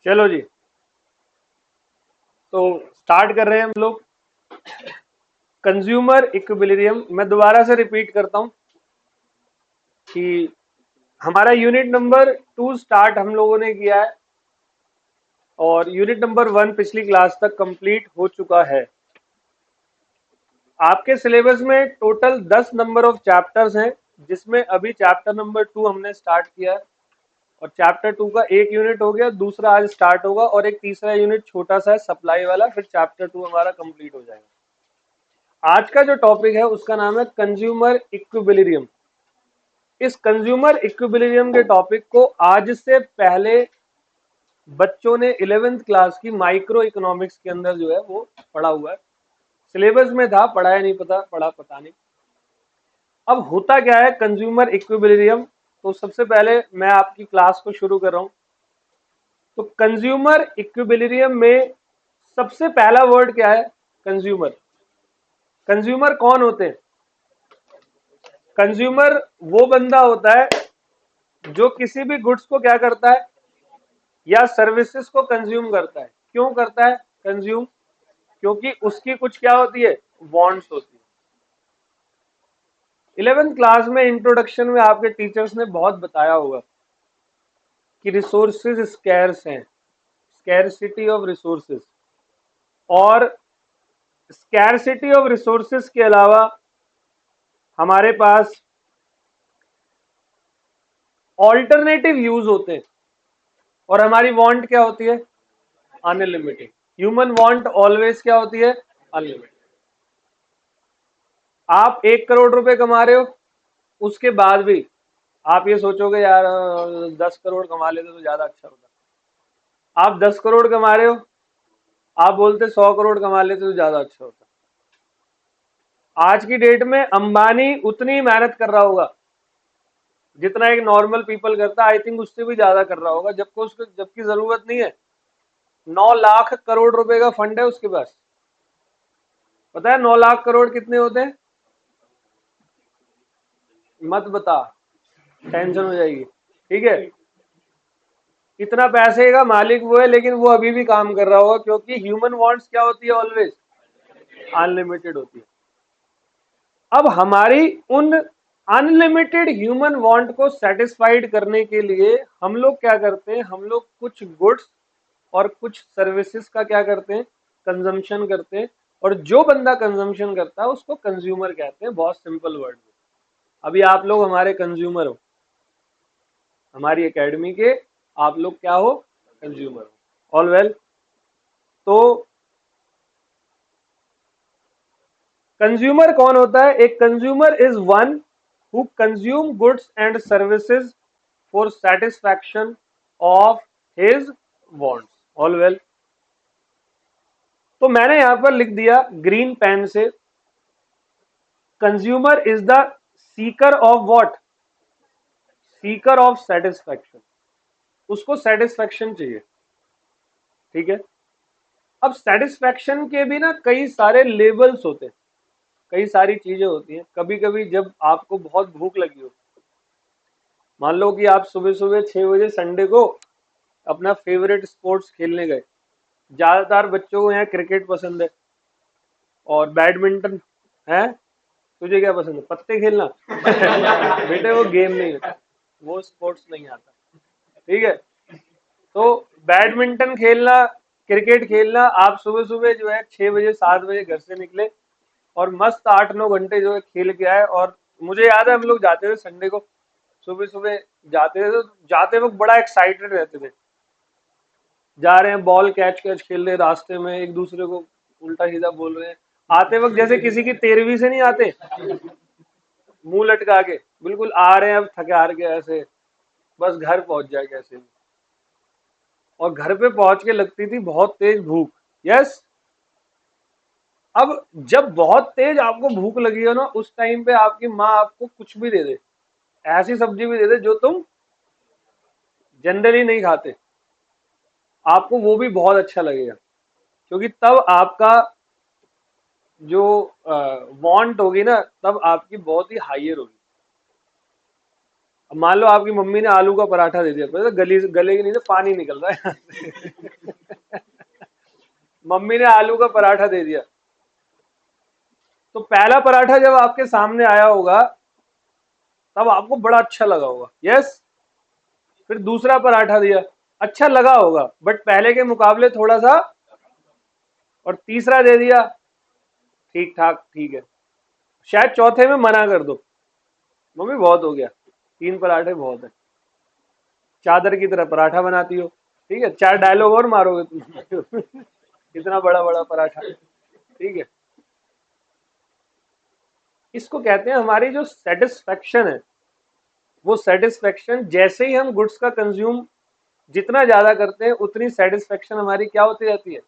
चलो जी, तो स्टार्ट कर रहे हैं हम लोग। कंज्यूमर इक्विलिब्रियम, मैं दोबारा से रिपीट करता हूं कि हमारा यूनिट नंबर 2 स्टार्ट हम लोगों ने किया है और यूनिट नंबर 1 पिछली क्लास तक कंप्लीट हो चुका है। आपके सिलेबस में टोटल 10 नंबर ऑफ चैप्टर्स हैं, जिसमें अभी चैप्टर नंबर 2 हमने स्टार्ट किया है और चैप्टर 2 का एक यूनिट हो गया, दूसरा आज स्टार्ट होगा और एक तीसरा यूनिट छोटा सा है सप्लाई वाला, फिर चैप्टर 2 हमारा कंप्लीट हो जाएगा। आज का जो टॉपिक है उसका नाम है कंज्यूमर इक्विलिब्रियम। इस कंज्यूमर इक्विलिब्रियम के टॉपिक को आज से पहले बच्चों ने 11th क्लास की माइक्रो इकोनॉमिक्स के अंदर जो है वो पढ़ा हुआ है। सिलेबस में था, पढ़ाया नहीं, पता नहीं। अब होता क्या है कंज्यूमर इक्विलिब्रियम, तो सबसे पहले मैं आपकी क्लास को शुरू कर रहा हूं। तो कंज्यूमर इक्विलिब्रियम में सबसे पहला वर्ड क्या है? कंज्यूमर। कंज्यूमर कौन होते हैं? कंज्यूमर वो बंदा होता है जो किसी भी गुड्स को क्या करता है या सर्विसेज को कंज्यूम करता है। क्यों करता है कंज्यूम? क्योंकि उसकी कुछ क्या होती है, वांट्स होती है। 11th क्लास में इंट्रोडक्शन में आपके टीचर्स ने बहुत बताया होगा कि रिसोर्सेज स्कैर्स हैं, स्कैरसिटी ऑफ रिसोर्सेज। और स्कैरसिटी ऑफ रिसोर्सेज के अलावा हमारे पास ऑल्टरनेटिव यूज होते हैं और हमारी वांट क्या होती है, अनलिमिटेड। ह्यूमन वांट ऑलवेज क्या होती है, अनलिमिटेड। आप 1 करोड़ रुपए कमा रहे हो, उसके बाद भी आप ये सोचोगे यार 10 करोड़ कमा लेते तो ज्यादा अच्छा होता। आप 10 करोड़ कमा रहे हो, आप बोलते 100 करोड़ कमा लेते तो ज्यादा अच्छा होता। आज की डेट में अंबानी उतनी मेहनत कर रहा होगा जितना एक नॉर्मल पीपल करता, आई थिंक उससे भी ज्यादा कर रहा होगा, जबकि उसको जबकि जरूरत नहीं है। 9 लाख करोड़ रुपए का फंड है उसके पास। पता है 9 लाख करोड़ कितने होते हैं? मत बता, टेंशन हो जाएगी। ठीक है, इतना पैसे का मालिक वो है, लेकिन वो अभी भी काम कर रहा होगा, क्योंकि ह्यूमन वांट्स क्या होती है, ऑलवेज अनलिमिटेड होती है। अब हमारी उन अनलिमिटेड ह्यूमन वांट को सेटिस्फाइड करने के लिए हम लोग क्या करते हैं, हम लोग कुछ गुड्स और कुछ सर्विसेज का क्या करते हैं, कंजम्पशन करते हैं। और जो बंदा कंजम्पशन करता है उसको कंज्यूमर कहते हैं, बहुत सिंपल वर्ड में। अभी आप लोग हमारे कंज्यूमर हो, हमारी एकेडमी के आप लोग क्या हो, कंज्यूमर हो। All well. तो कंज्यूमर कौन होता है? एक consumer is one who consume goods and services for satisfaction of his wants. All well. तो मैंने यहां पर लिख दिया ग्रीन पेन से, consumer is the seeker of what, Sikar of satisfaction. उसको सेटिस्फैक्शन चाहिए। ठीक है। अब सेटिस्फैक्शन के भी ना कई सारे लेवल्स होते हैं, कई सारी चीजें होती हैं। कभी कभी जब आपको बहुत भूख लगी हो, मान लो कि आप सुबह सुबह 6 बजे संडे को अपना फेवरेट स्पोर्ट्स खेलने गए। ज्यादातर बच्चों को यहाँ क्रिकेट पसंद है और बैडमिंटन है। तुझे क्या पसंद है, पत्ते खेलना? बेटे वो गेम नहीं होता, वो स्पोर्ट्स नहीं आता। ठीक है। तो बैडमिंटन खेलना, क्रिकेट खेलना, आप सुबह सुबह जो है 6 बजे 7 बजे घर से निकले और मस्त 8-9 घंटे जो है खेल के आए। और मुझे याद है हम लोग जाते थे संडे को, सुबह सुबह जाते थे, तो जाते वक्त बड़ा एक्साइटेड रहते थे। जा रहे हैं, बॉल कैच कैच खेल रहे, रास्ते में एक दूसरे को उल्टा सीधा बोल रहे हैं। आते वक्त जैसे किसी की 13वीं से नहीं आते, मुंह लटका के, बिल्कुल आ रहे हैं अब थके हार के ऐसे, बस घर पहुंच जाए कैसे भी। और घर पे पहुंच के लगती थी बहुत तेज भूख। यस। अब जब बहुत तेज आपको भूख लगी हो ना, उस टाइम पे आपकी माँ आपको कुछ भी दे दे, ऐसी सब्जी भी दे दे जो तुम जनरली नहीं खाते, आपको वो भी बहुत अच्छा लगेगा, क्योंकि तब आपका जो वांट होगी ना, तब आपकी बहुत ही हाइयर होगी। अब मान लो आपकी मम्मी ने आलू का पराठा दे दिया, तो गली गले के नीचे पानी निकल रहा है यहाँ से। मम्मी ने आलू का पराठा दे दिया, तो पहला पराठा जब आपके सामने आया होगा तब आपको बड़ा अच्छा लगा होगा, यस। फिर दूसरा पराठा दिया, अच्छा लगा होगा बट पहले के मुकाबले थोड़ा सा, और तीसरा दे दिया, ठीक ठाक, ठीक है। शायद चौथे में मना कर दो, मम्मी बहुत हो गया, 3 पराठे बहुत है, चादर की तरह पराठा बनाती हो, ठीक है, 4 डायलॉग और मारोगे तुम। इतना बड़ा बड़ा पराठा, ठीक है। इसको कहते हैं हमारी जो सेटिस्फेक्शन है, वो सेटिस्फेक्शन जैसे ही हम गुड्स का कंज्यूम जितना ज्यादा करते हैं उतनी सेटिस्फेक्शन हमारी क्या होती रहती है,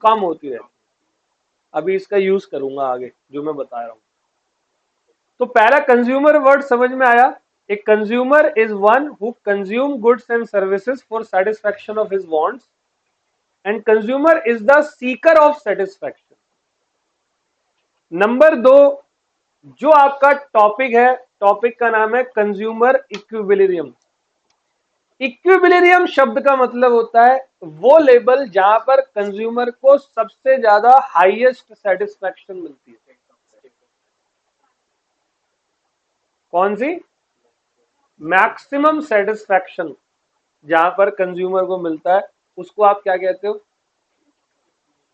कम होती रहती है। अभी इसका यूज करूंगा आगे जो मैं बता रहा हूं। तो पहला कंज्यूमर वर्ड समझ में आया। ए consumer is one who consume goods and services for satisfaction of his wants, and consumer is the seeker of satisfaction. Number 2, जो आपका टॉपिक है, टॉपिक का नाम है कंज्यूमर इक्विलिब्रियम। इक्विलिब्रियम शब्द का मतलब होता है वो लेवल जहां पर कंज्यूमर को सबसे ज्यादा हाईएस्ट सेटिस्फेक्शन मिलती है। कौन सी? मैक्सिमम सेटिस्फेक्शन जहां पर कंज्यूमर को मिलता है उसको आप क्या कहते हो?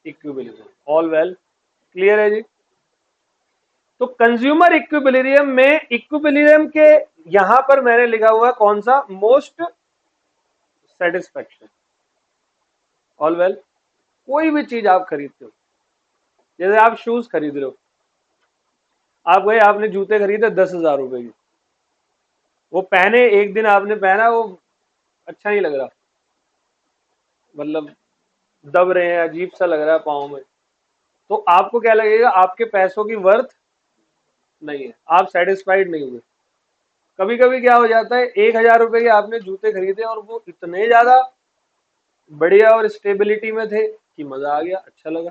इक्विलिब्रियम। ऑल वेल, क्लियर है जी? तो कंज्यूमर इक्विलिब्रियम में, इक्विलिब्रियम के यहां पर मैंने लिखा हुआ है कौन सा? Most satisfaction. ऑल वेल, कोई भी चीज आप खरीदते हो, जैसे आप शूज खरीद रहे हो, आप गए, आपने जूते खरीदे 10,000 रुपए की, वो पहने, एक दिन आपने पहना, वो अच्छा नहीं लग रहा, मतलब दब रहे हैं, अजीब सा लग रहा है पाँव में, तो आपको क्या लगेगा? आपके पैसों की वर्थ नहीं है, आप सेटिस्फाइड नहीं हुए। कभी कभी क्या हो जाता है, 1,000 रुपए के आपने जूते खरीदे और वो इतने ज्यादा बढ़िया और स्टेबिलिटी में थे कि मजा आ गया, अच्छा लगा।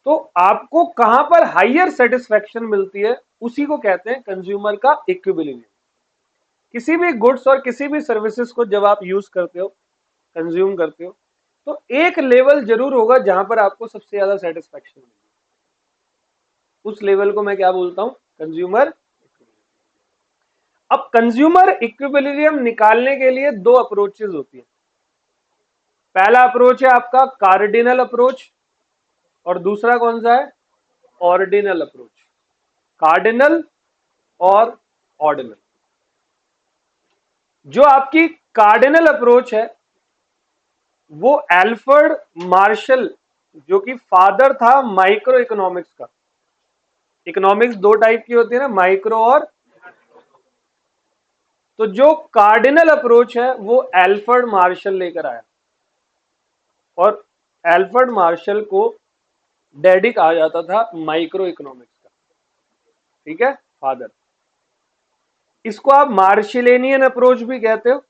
तो आपको कहां पर हाइयर सेटिस्फेक्शन मिलती है, उसी को कहते हैं कंज्यूमर का इक्विलिब्रियम। किसी भी गुड्स और किसी भी सर्विसेज को जब आप यूज करते हो, कंज्यूम करते हो, तो एक लेवल जरूर होगा जहां पर आपको सबसे ज्यादा सेटिस्फेक्शन मिलेगी। उस लेवल को मैं क्या बोलता हूं? कंज्यूमर। अब कंज्यूमर इक्विलिब्रियम निकालने के लिए 2 अप्रोचेज होती है। पहला अप्रोच है आपका कार्डिनल अप्रोच, और दूसरा कौन सा है? Ordinal approach. कार्डिनल और ऑर्डिनल। जो आपकी कार्डिनल अप्रोच है वो एल्फ्रेड मार्शल, जो कि फादर था माइक्रो इकोनॉमिक्स का। इकोनॉमिक्स 2 टाइप की होती है ना, माइक्रो और, तो जो कार्डिनल अप्रोच है वो एल्फ्रेड मार्शल लेकर आया, और एल्फ्रेड मार्शल को डैडी कहा जाता था माइक्रो इकोनॉमिक्स का, ठीक है, फादर। इसको आप मार्शलेनियन अप्रोच भी कहते हो,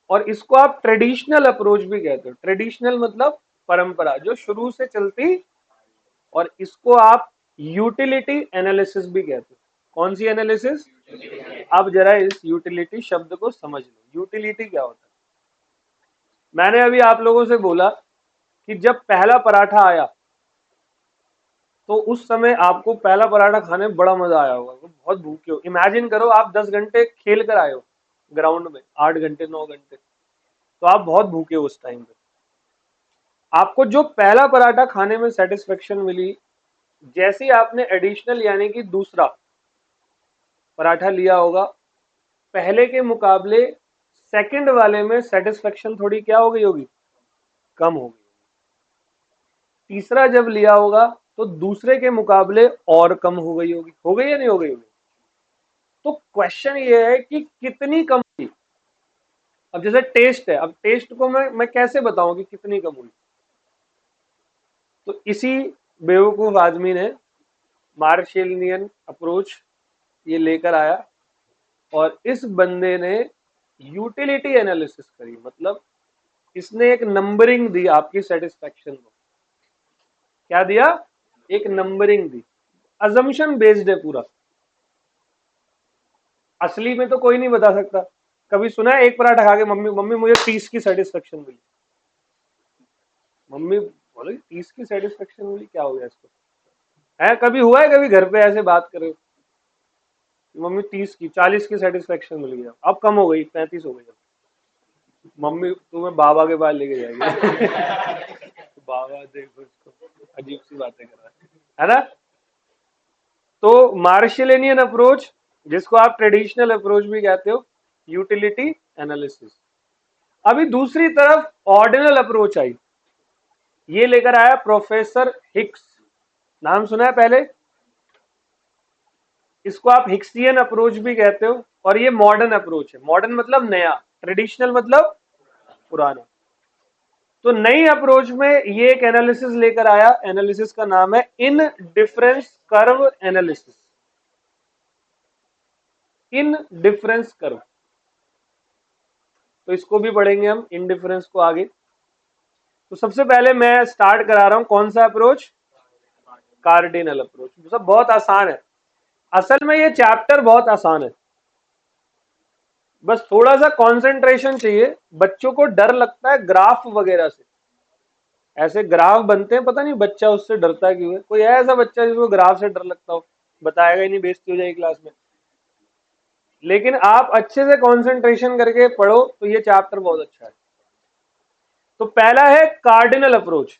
और इसको आप ट्रेडिशनल अप्रोच भी कहते हो। ट्रेडिशनल मतलब परंपरा जो शुरू से चलती, और इसको आप यूटिलिटी एनालिसिस भी कहते हो। कौन सी एनालिसिस? अब जरा इस यूटिलिटी शब्द को समझ लो, यूटिलिटी क्या होता है। मैंने अभी आप लोगों से बोला कि जब पहला पराठा आया तो उस समय आपको पहला पराठा खाने में बड़ा मजा आया होगा, तो बहुत भूखे हो। इमेजिन करो आप 10 घंटे खेल कर आए हो ग्राउंड में, 8 घंटे 9 घंटे, तो आप बहुत भूखे हो उस टाइम पे। आपको जो पहला पराठा खाने में सेटिस्फेक्शन मिली, जैसे ही आपने एडिशनल यानी कि दूसरा पराठा लिया होगा, पहले के मुकाबले सेकंड वाले में सेटिस्फेक्शन थोड़ी क्या हो गई होगी? कम हो गई। तीसरा जब लिया होगा तो दूसरे के मुकाबले और कम हो गई होगी। हो गई या नहीं हो गई होगी? तो क्वेश्चन ये है कि कितनी कम हुई। अब जैसे टेस्ट है, अब टेस्ट को मैं कैसे बताऊं कि कितनी कम हुई? तो इसी बेवकूफ आदमी ने मार्शेलियन अप्रोच ये लेकर आया, और इस बंदे ने यूटिलिटी एनालिसिस करी, मतलब इसने एक नंबरिंग दी आपकी सेटिस्फेक्शन को। क्या दिया? एक नंबरिंग दी। अजम्पशन बेस्ड है पूरा, असली में तो कोई नहीं बता सकता। कभी सुना है एक पराठा खा के मम्मी मम्मी मुझे 30 की सेटिस्फेक्शन मिली? मम्मी बोले 30 की सेटिस्फेक्शन मिली, क्या हो गया इसको? है कभी हुआ है कभी घर पे ऐसे बात करे मम्मी 30 की 40 की सेटिस्फेक्शन मिल गया, अब कम हो गई 35 हो गई, अब मम्मी तुम्हें बाबा के पास लेके जाएगी। बाबा देखो इसको अजीब सी बातें कर रहा है ना? तो मार्शलियन अप्रोच, जिसको आप ट्रेडिशनल अप्रोच भी कहते हो, यूटिलिटी एनालिसिस। अभी दूसरी तरफ ऑर्डिनल अप्रोच आई, ये लेकर आया प्रोफेसर हिक्स। नाम सुना है पहले? इसको आप हिक्सियन अप्रोच भी कहते हो, और ये मॉडर्न अप्रोच है। मॉडर्न मतलब नया, ट्रेडिशनल मतलब पुराना। तो नई अप्रोच में ये एक एनालिसिस लेकर आया, एनालिसिस का नाम है in difference curve analysis. In difference curve, तो इसको भी पढ़ेंगे हम, इन डिफरेंस को आगे। तो सबसे पहले मैं स्टार्ट करा रहा हूं कौन सा अप्रोच? Cardinal approach. सब बहुत आसान है, असल में ये चैप्टर बहुत आसान है, बस थोड़ा सा कंसंट्रेशन चाहिए। बच्चों को डर लगता है ग्राफ वगैरह से, ऐसे ग्राफ बनते हैं, पता नहीं बच्चा उससे डरता है क्यों है। कोई है ऐसा बच्चा जिसको ग्राफ से डर लगता हो? बताएगा ही नहीं, बेइज्जती हो जाएगी क्लास में। लेकिन आप अच्छे से कंसंट्रेशन करके पढ़ो तो ये चैप्टर बहुत अच्छा है। तो पहला है कार्डिनल अप्रोच,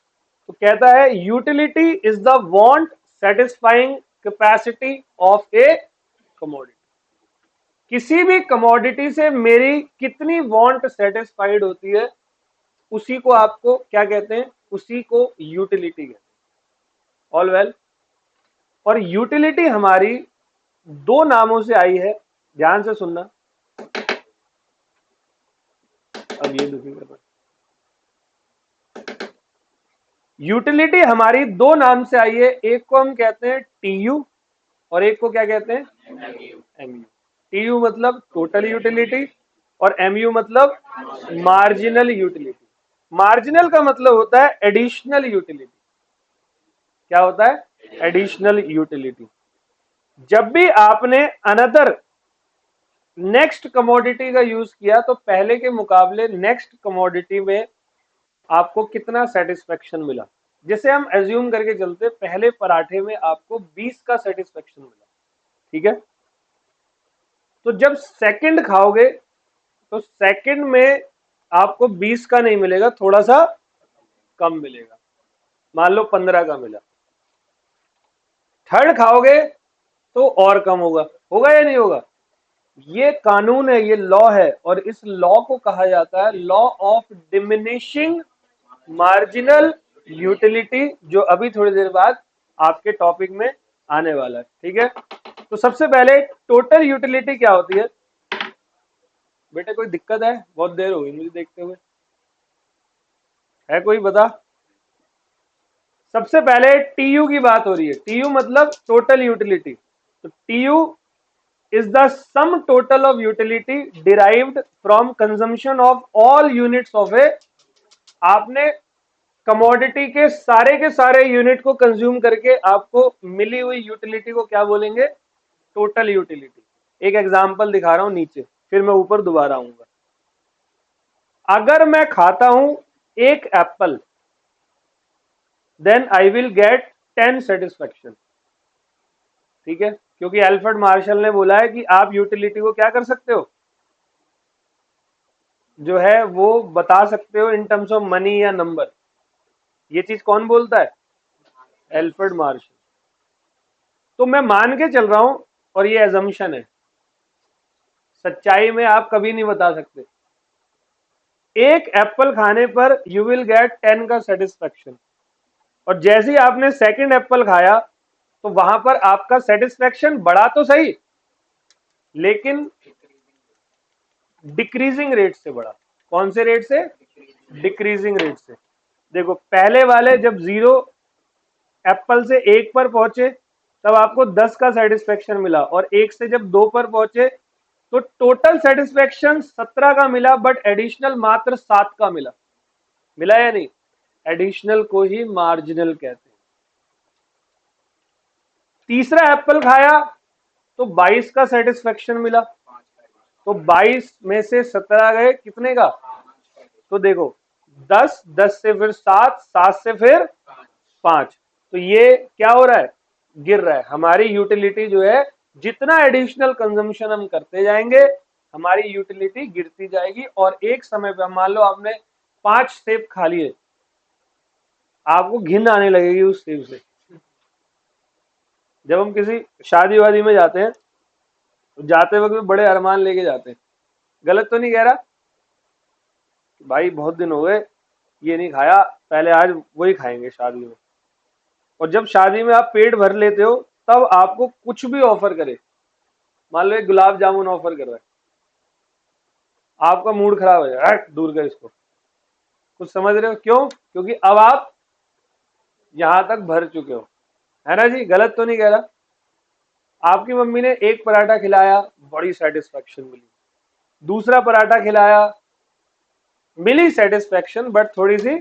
तो कहता है utility is the want satisfying capacity of a commodity. किसी भी कमोडिटी से मेरी कितनी वांट सेटिस्फाइड होती है, उसी को आपको क्या कहते हैं? उसी को यूटिलिटी कहते हैं। All well. और यूटिलिटी हमारी दो नामों से आई है, ध्यान से सुनना। अब ये दुखी कर, यूटिलिटी हमारी दो नाम से आई है, एक को हम कहते हैं टीयू और एक को क्या कहते हैं? एमयू। टीयू मतलब टोटल यूटिलिटी और एमयू मतलब मार्जिनल यूटिलिटी। मार्जिनल का मतलब होता है एडिशनल यूटिलिटी। क्या होता है? Additional utility. जब भी आपने अनदर नेक्स्ट कमोडिटी का यूज किया तो पहले के मुकाबले नेक्स्ट कमोडिटी में आपको कितना सेटिस्फेक्शन मिला। जैसे हम एज्यूम करके चलते, पहले पराठे में आपको 20 का सेटिस्फेक्शन मिला, ठीक है? तो जब सेकंड खाओगे तो सेकंड में आपको 20 का नहीं मिलेगा, थोड़ा सा कम मिलेगा, मान लो 15 का मिला। थर्ड खाओगे तो और कम होगा, होगा या नहीं होगा? ये कानून है, ये लॉ है, और इस लॉ को कहा जाता है law of diminishing marginal utility, जो अभी थोड़ी देर बाद आपके टॉपिक में आने वाला है, ठीक है? तो सबसे पहले टोटल यूटिलिटी क्या होती है? बेटे कोई दिक्कत है? बहुत देर हो गई मुझे देखते हुए, है कोई बता? सबसे पहले टीयू की बात हो रही है। टीयू मतलब टोटल यूटिलिटी। तो TU is the sum total of utility derived from consumption of all units of a, आपने कमोडिटी के सारे यूनिट को कंज्यूम करके आपको मिली हुई यूटिलिटी को क्या बोलेंगे? Total utility. एक एग्जांपल दिखा रहा हूं नीचे, फिर मैं ऊपर दोबारा आऊंगा। अगर मैं खाता हूं एक apple, then I will get 10 satisfaction, ठीक है? क्योंकि एल्फ्रेड मार्शल ने बोला है कि आप यूटिलिटी को क्या कर सकते हो, जो है वो बता सकते हो इन टर्म्स ऑफ मनी या नंबर। ये चीज कौन बोलता है? Alfred Marshall. तो मैं मान के चल रहा हूं, और ये एजम्पशन है, सच्चाई में आप कभी नहीं बता सकते। एक एप्पल खाने पर यू विल गेट 10 का सेटिस्फेक्शन, और जैसे ही आपने सेकंड एप्पल खाया तो वहां पर आपका सेटिस्फेक्शन बढ़ा तो सही, लेकिन डिक्रीजिंग रेट से बढ़ा। कौन से रेट से? डिक्रीजिंग रेट से। देखो पहले वाले जब 0 एप्पल से 1 पर पहुंचे तब आपको 10 का सेटिस्फेक्शन मिला, और 1 से जब 2 पर पहुंचे तो टोटल सेटिस्फेक्शन 17 का मिला, बट एडिशनल मात्र 7 का मिला। मिला या नहीं? एडिशनल को ही मार्जिनल कहते हैं। तीसरा एप्पल खाया तो 22 का सेटिस्फेक्शन मिला, तो 22 में से 17 गए, कितने का? तो देखो 10, 10 से फिर 7, 7 से फिर 5, तो ये क्या हो रहा है? गिर रहा है। हमारी यूटिलिटी जो है, जितना एडिशनल कंजम्पशन हम करते जाएंगे हमारी यूटिलिटी गिरती जाएगी, और एक समय पे मान लो आपने 5 सेब खा लिए, आपको घिन आने लगेगी उस सेब से। जब हम किसी शादी वादी में जाते हैं तो जाते वक्त भी बड़े अरमान लेके जाते हैं, गलत तो नहीं कह रहा? भाई बहुत दिन हो गए ये नहीं खाया, पहले आज वही खाएंगे शादी में। और जब शादी में आप पेट भर लेते हो तब आपको कुछ भी ऑफर करे, मान लो एक गुलाब जामुन ऑफर कर रहा है, आपका मूड खराब हो जाएगा, दूर कर इसको। कुछ समझ रहे हो क्यों? क्योंकि अब आप यहां तक भर चुके हो, है ना जी? गलत तो नहीं कह रहा? आपकी मम्मी ने एक पराठा खिलाया, बड़ी सेटिस्फेक्शन मिली। दूसरा पराठा खिलाया, मिली सेटिस्फेक्शन बट थोड़ी सी।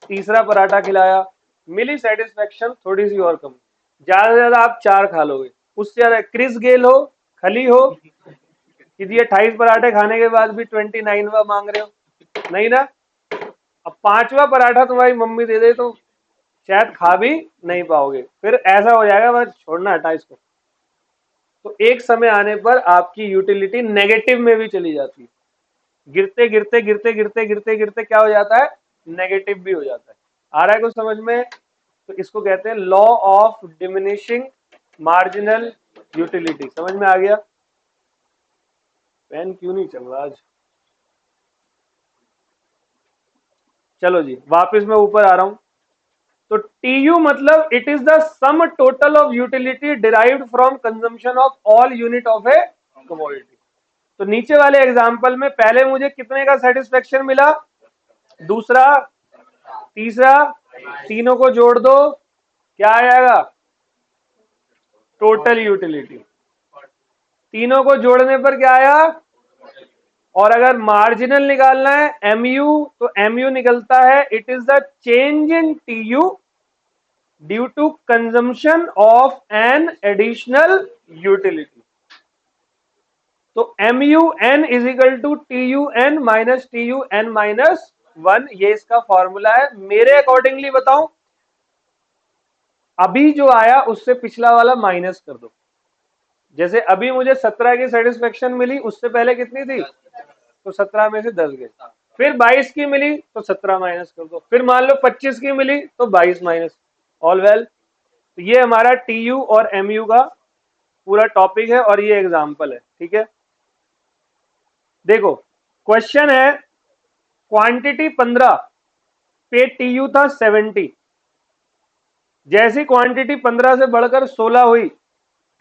तीसरा पराठा खिलाया, मिली सेटिस्फेक्शन थोड़ी सी और कम। ज्यादा से ज्यादा आप 4 खा लोगे, उससे ज्यादा क्रिस गेल हो, खली हो कि ये 28 पराठे खाने के बाद भी 29वां मांग रहे हो, नहीं ना? अब 5वां पराठा तुम्हारी मम्मी दे दे तो शायद खा भी नहीं पाओगे, फिर ऐसा हो जाएगा बस छोड़ना, हटा इसको। तो एक समय आने पर आपकी यूटिलिटी नेगेटिव में भी चली जाती है, गिरते गिरते गिरते गिरते गिरते गिरते क्या हो जाता है? नेगेटिव भी हो जाता है। आ रहा है कुछ समझ में? तो इसको कहते हैं law of diminishing marginal utility. समझ में आ गया? पेन क्यों नहीं चल रहा आज? चलो जी वापस मैं ऊपर आ रहा हूं। तो टीयू मतलब it is the some total of utility derived from consumption of all unit of a commodity. तो नीचे वाले एग्जांपल में पहले मुझे कितने का सेटिस्फेक्शन मिला? दूसरा, तीसरा, तीनों को जोड़ दो, क्या आ जाएगा? Total utility. तीनों को जोड़ने पर क्या आया? और अगर मार्जिनल निकालना है एमयू, तो एमयू निकलता है it is the change in TU due to consumption of an additional utility. तो M U N is equal to T U N minus T U N minus 1, ये इसका फॉर्मूला है। मेरे अकॉर्डिंगली बताऊं, अभी जो आया उससे पिछला वाला माइनस कर दो। जैसे अभी मुझे 17 की सेटिस्फेक्शन मिली, उससे पहले कितनी थी? तो 17 में से 10 गए। फिर 22 की मिली तो 17 माइनस कर दो, फिर मान लो 25 की मिली तो 22 माइनस। All well. तो ये हमारा टी यू और एम यू का पूरा टॉपिक है और ये एग्जाम्पल है, ठीक है? देखो क्वेश्चन है, क्वांटिटी 15 पे टीयू था 70, जैसी क्वांटिटी 15 से बढ़कर 16 हुई,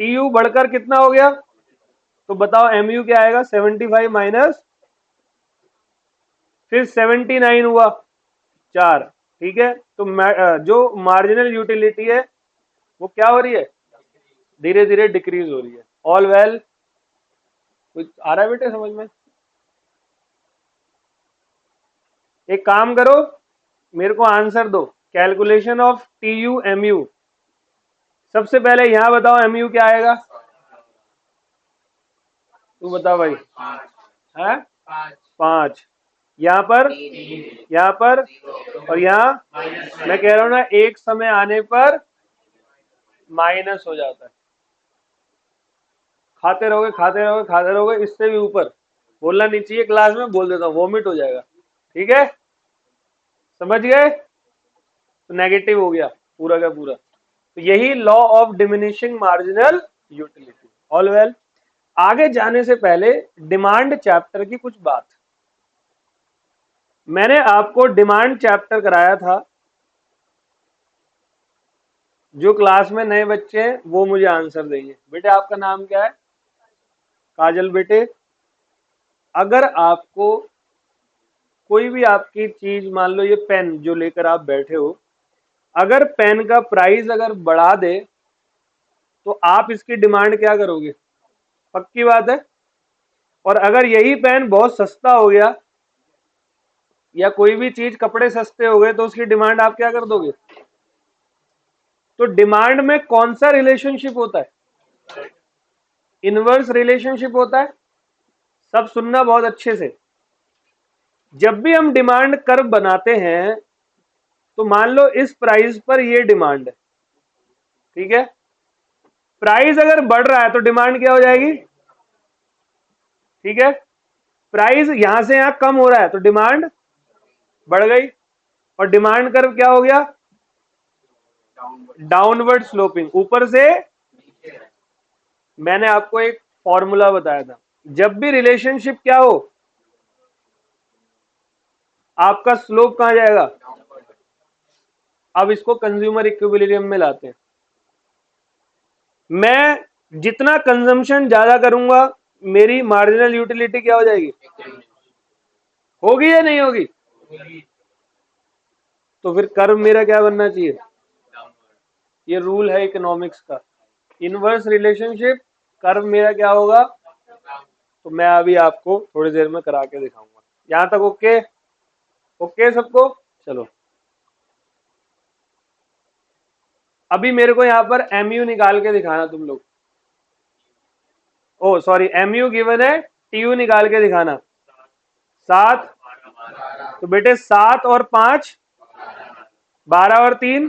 टीयू बढ़कर कितना हो गया? तो बताओ एमयू क्या आएगा? 75 माइनस, फिर 79 हुआ 4, ठीक है? तो जो मार्जिनल यूटिलिटी है वो क्या हो रही है? धीरे धीरे डिक्रीज हो रही है। All well. कुछ आ रहा है बेटे समझ में? एक काम करो, मेरे को आंसर दो, calculation of T U M U. सबसे पहले यहां बताओ एम यू क्या आएगा? तू बता भाई। है 5, यहाँ पर, यहाँ पर, और यहाँ। मैं कह रहा हूं ना, एक समय आने पर माइनस हो जाता है। खाते रहोगे खाते रहोगे खाते रहोगे, इससे भी ऊपर बोलना नहीं चाहिए क्लास में, बोल देता हूँ वॉमिट हो जाएगा, ठीक है? समझ गए? तो नेगेटिव हो गया पूरा का पूरा। तो यही law of diminishing marginal utility. All well. आगे जाने से पहले डिमांड चैप्टर की कुछ बात। मैंने आपको डिमांड चैप्टर कराया था, जो क्लास में नए बच्चे हैं वो मुझे आंसर देंगे। बेटे आपका नाम क्या है? काजल। बेटे अगर आपको कोई भी आपकी चीज, मान लो ये पेन जो लेकर आप बैठे हो, अगर पेन का प्राइस अगर बढ़ा दे तो आप इसकी डिमांड क्या करोगे? पक्की बात है। और अगर यही पेन बहुत सस्ता हो गया, या कोई भी चीज, कपड़े सस्ते हो गए, तो उसकी डिमांड आप क्या कर दोगे? तो डिमांड में कौन सा रिलेशनशिप होता है? इनवर्स रिलेशनशिप होता है। सब सुनना बहुत अच्छे से। जब भी हम डिमांड कर्व बनाते हैं तो मान लो इस प्राइस पर ये डिमांड है, ठीक है। प्राइस अगर बढ़ रहा है तो डिमांड क्या हो जाएगी, ठीक है। प्राइस यहां से यहां कम हो रहा है तो डिमांड बढ़ गई, और डिमांड कर्व क्या हो गया, डाउनवर्ड स्लोपिंग, ऊपर से। मैंने आपको एक फॉर्मूला बताया था, जब भी रिलेशनशिप क्या हो, आपका स्लोप कहां जाएगा। अब इसको कंज्यूमर इक्विलिब्रियम में लाते हैं। मैं जितना कंजम्पशन ज्यादा करूंगा, मेरी मार्जिनल यूटिलिटी क्या हो जाएगी, होगी या नहीं होगी। तो फिर कर्व मेरा क्या बनना चाहिए, ये रूल है इकोनॉमिक्स का, इनवर्स रिलेशनशिप, कर्व मेरा क्या होगा। तो मैं अभी आपको थोड़ी देर में करा के दिखाऊंगा। यहां तक ओके, ओके सबको। चलो अभी मेरे को यहां पर एमयू निकाल के दिखाना तुम लोग। ओ सॉरी, एमयू गिवन है, टीयू निकाल के दिखाना। 7, तो बेटे 7 और 5, 12 और 3,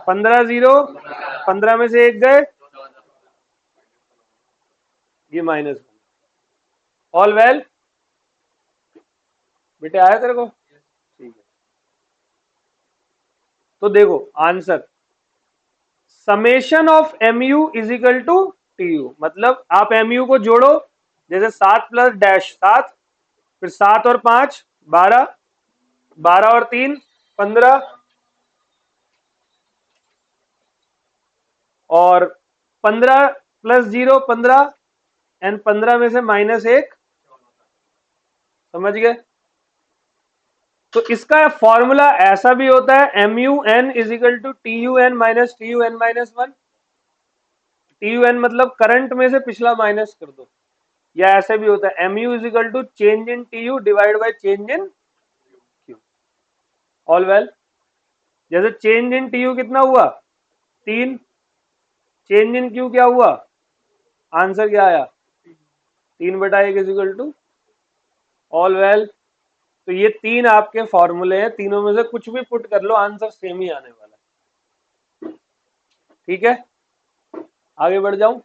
15, 0, 15 में से एक गए, ये -1। ऑल वेल बेटे, आया तेरे को, ठीक है। तो देखो answer, summation of MU is equal to TU, मतलब आप एमयू को जोड़ो, जैसे 7 प्लस डैश 7, फिर 7 और 5 12, 12 और 3 15, और 15 प्लस 0 15, एंड 15 में से -1, समझ गए। तो इसका फॉर्मूला ऐसा भी होता है, M U N is equal to T U N minus T U N -1। T U N मतलब करंट में से पिछला माइनस कर दो, या ऐसे भी होता है M U is equal to change in T U divide by change in Q. All well, जैसे चेंज इन टी यू कितना हुआ 3, चेंज इन क्यू क्या हुआ, आंसर क्या आया 3/1 is equal to. All well, तो ये 3 आपके फॉर्मूले हैं, तीनों में से कुछ भी पुट कर लो, आंसर सेम ही आने वाला है, ठीक है। आगे बढ़ जाऊं,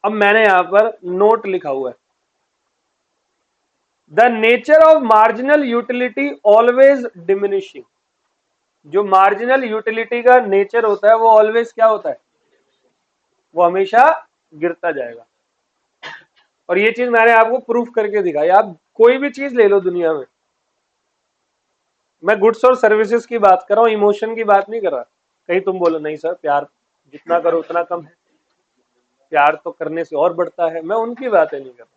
अब मैंने यहां पर नोट लिखा हुआ है, the nature of marginal utility always diminishing. जो मार्जिनल यूटिलिटी का नेचर होता है वो ऑलवेज क्या होता है, वो हमेशा गिरता जाएगा। और ये चीज मैंने आपको प्रूफ करके दिखाई। आप कोई भी चीज ले लो दुनिया में, मैं गुड्स और सर्विसेज की बात कर रहा हूं, इमोशन की बात नहीं कर रहा। कहीं तुम बोलो नहीं सर, प्यार जितना करो उतना कम है, प्यार तो करने से और बढ़ता है, मैं उनकी बातें नहीं कर रहा।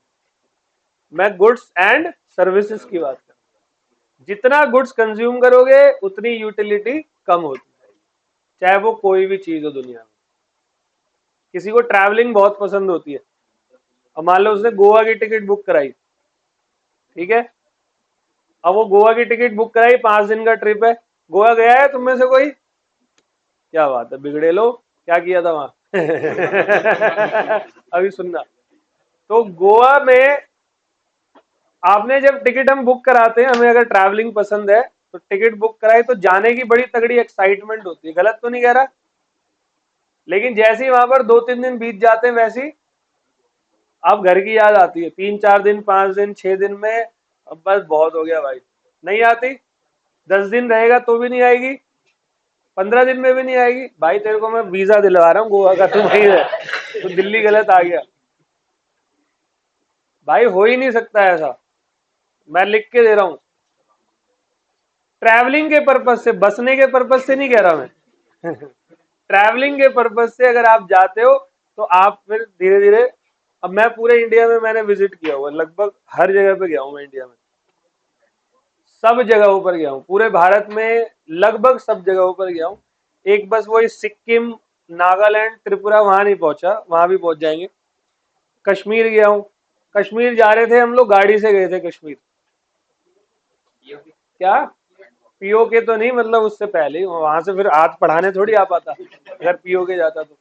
मैं गुड्स एंड सर्विसेज की बात कर रहा हूं। जितना गुड्स कंज्यूम करोगे उतनी यूटिलिटी कम होती है, चाहे वो कोई भी चीज हो दुनिया में। किसी को ट्रैवलिंग बहुत पसंद होती है, अब मान लो उसने गोवा की टिकट बुक कराई, ठीक है। अब वो गोवा की टिकट बुक कराई, 5 दिन का ट्रिप है, गोवा गया है तुम में से कोई, क्या बात है, बिगड़े लो, क्या किया था वहां अभी सुनना। तो गोवा में आपने जब टिकट हम बुक कराते हैं, हमें अगर ट्रैवलिंग पसंद है तो टिकट बुक कराई, तो जाने की बड़ी तगड़ी एक्साइटमेंट होती है, गलत तो नहीं कह रहा। लेकिन जैसे ही वहां पर 2-3 दिन बीत जाते हैं, वैसे ही अब घर की याद आती है, 3-4 दिन 5 दिन 6 दिन में, अब बस बहुत हो गया भाई, नहीं आती। 10 दिन रहेगा तो भी नहीं आएगी, 15 दिन में भी नहीं आएगी। भाई तेरे को मैं वीजा दिलवा रहा हूँ गोवा का, तू वही है, तो दिल्ली गलत आ गया। भाई हो ही नहीं सकता ऐसा, मैं लिख के दे रहा हूं। ट्रैवलिंग के पर्पज से, बसने के पर्पज से नहीं कह रहा मैं ट्रैवलिंग के पर्पज से अगर आप जाते हो तो आप फिर धीरे धीरे, अब मैं पूरे इंडिया में मैंने विजिट किया हुआ, लगभग हर जगह पे गया हूं मैं इंडिया में, सब जगहों पर गया हूं, पूरे भारत में लगभग सब जगहों पर गया हूं। एक बस वही सिक्किम, नागालैंड, त्रिपुरा वहां नहीं पहुंचा, वहां भी पहुंच जाएंगे। कश्मीर गया हूं, कश्मीर जा रहे थे हम लोग, गाड़ी से गए थे कश्मीर। क्या पीओ के तो नहीं, मतलब उससे पहले ही वहां से फिर हाथ पढ़ाने थोड़ी आ पाता, अगर पीओ के जाता तो।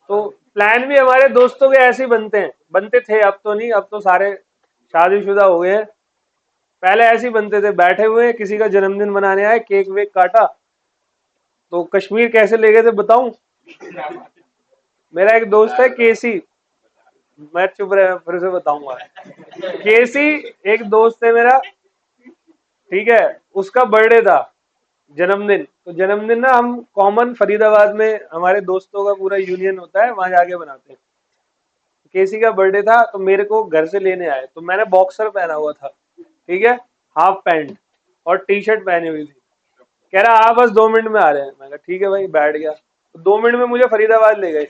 तो प्लान भी हमारे दोस्तों के ऐसे ही बनते थे, अब तो नहीं, अब तो सारे शादीशुदा हो गए हैं। पहले ऐसे ही बनते थे, बैठे हुए हैं, किसी का जन्मदिन मनाने आए, केक वेक काटा। तो कश्मीर कैसे ले गए थे बताऊं? मेरा एक दोस्त है केसी, मैं चुप रहे फिर से बताऊंगा। केसी एक दोस्त है मेरा, ठीक है, उसका बर्थडे था, जन्मदिन। तो जन्मदिन ना हम कॉमन फरीदाबाद में हमारे दोस्तों का पूरा यूनियन होता है, वहां जाके बनाते हैं। केसी का बर्थडे था तो मेरे को घर से लेने आए, तो मैंने बॉक्सर पहना हुआ था, ठीक है, हाफ पैंट और टी शर्ट पहनी हुई थी। कह रहा आप बस 2 मिनट में आ रहे हैं। मैं कहा ठीक है भाई, बैठ गया। तो 2 मिनट में मुझे फरीदाबाद ले गए।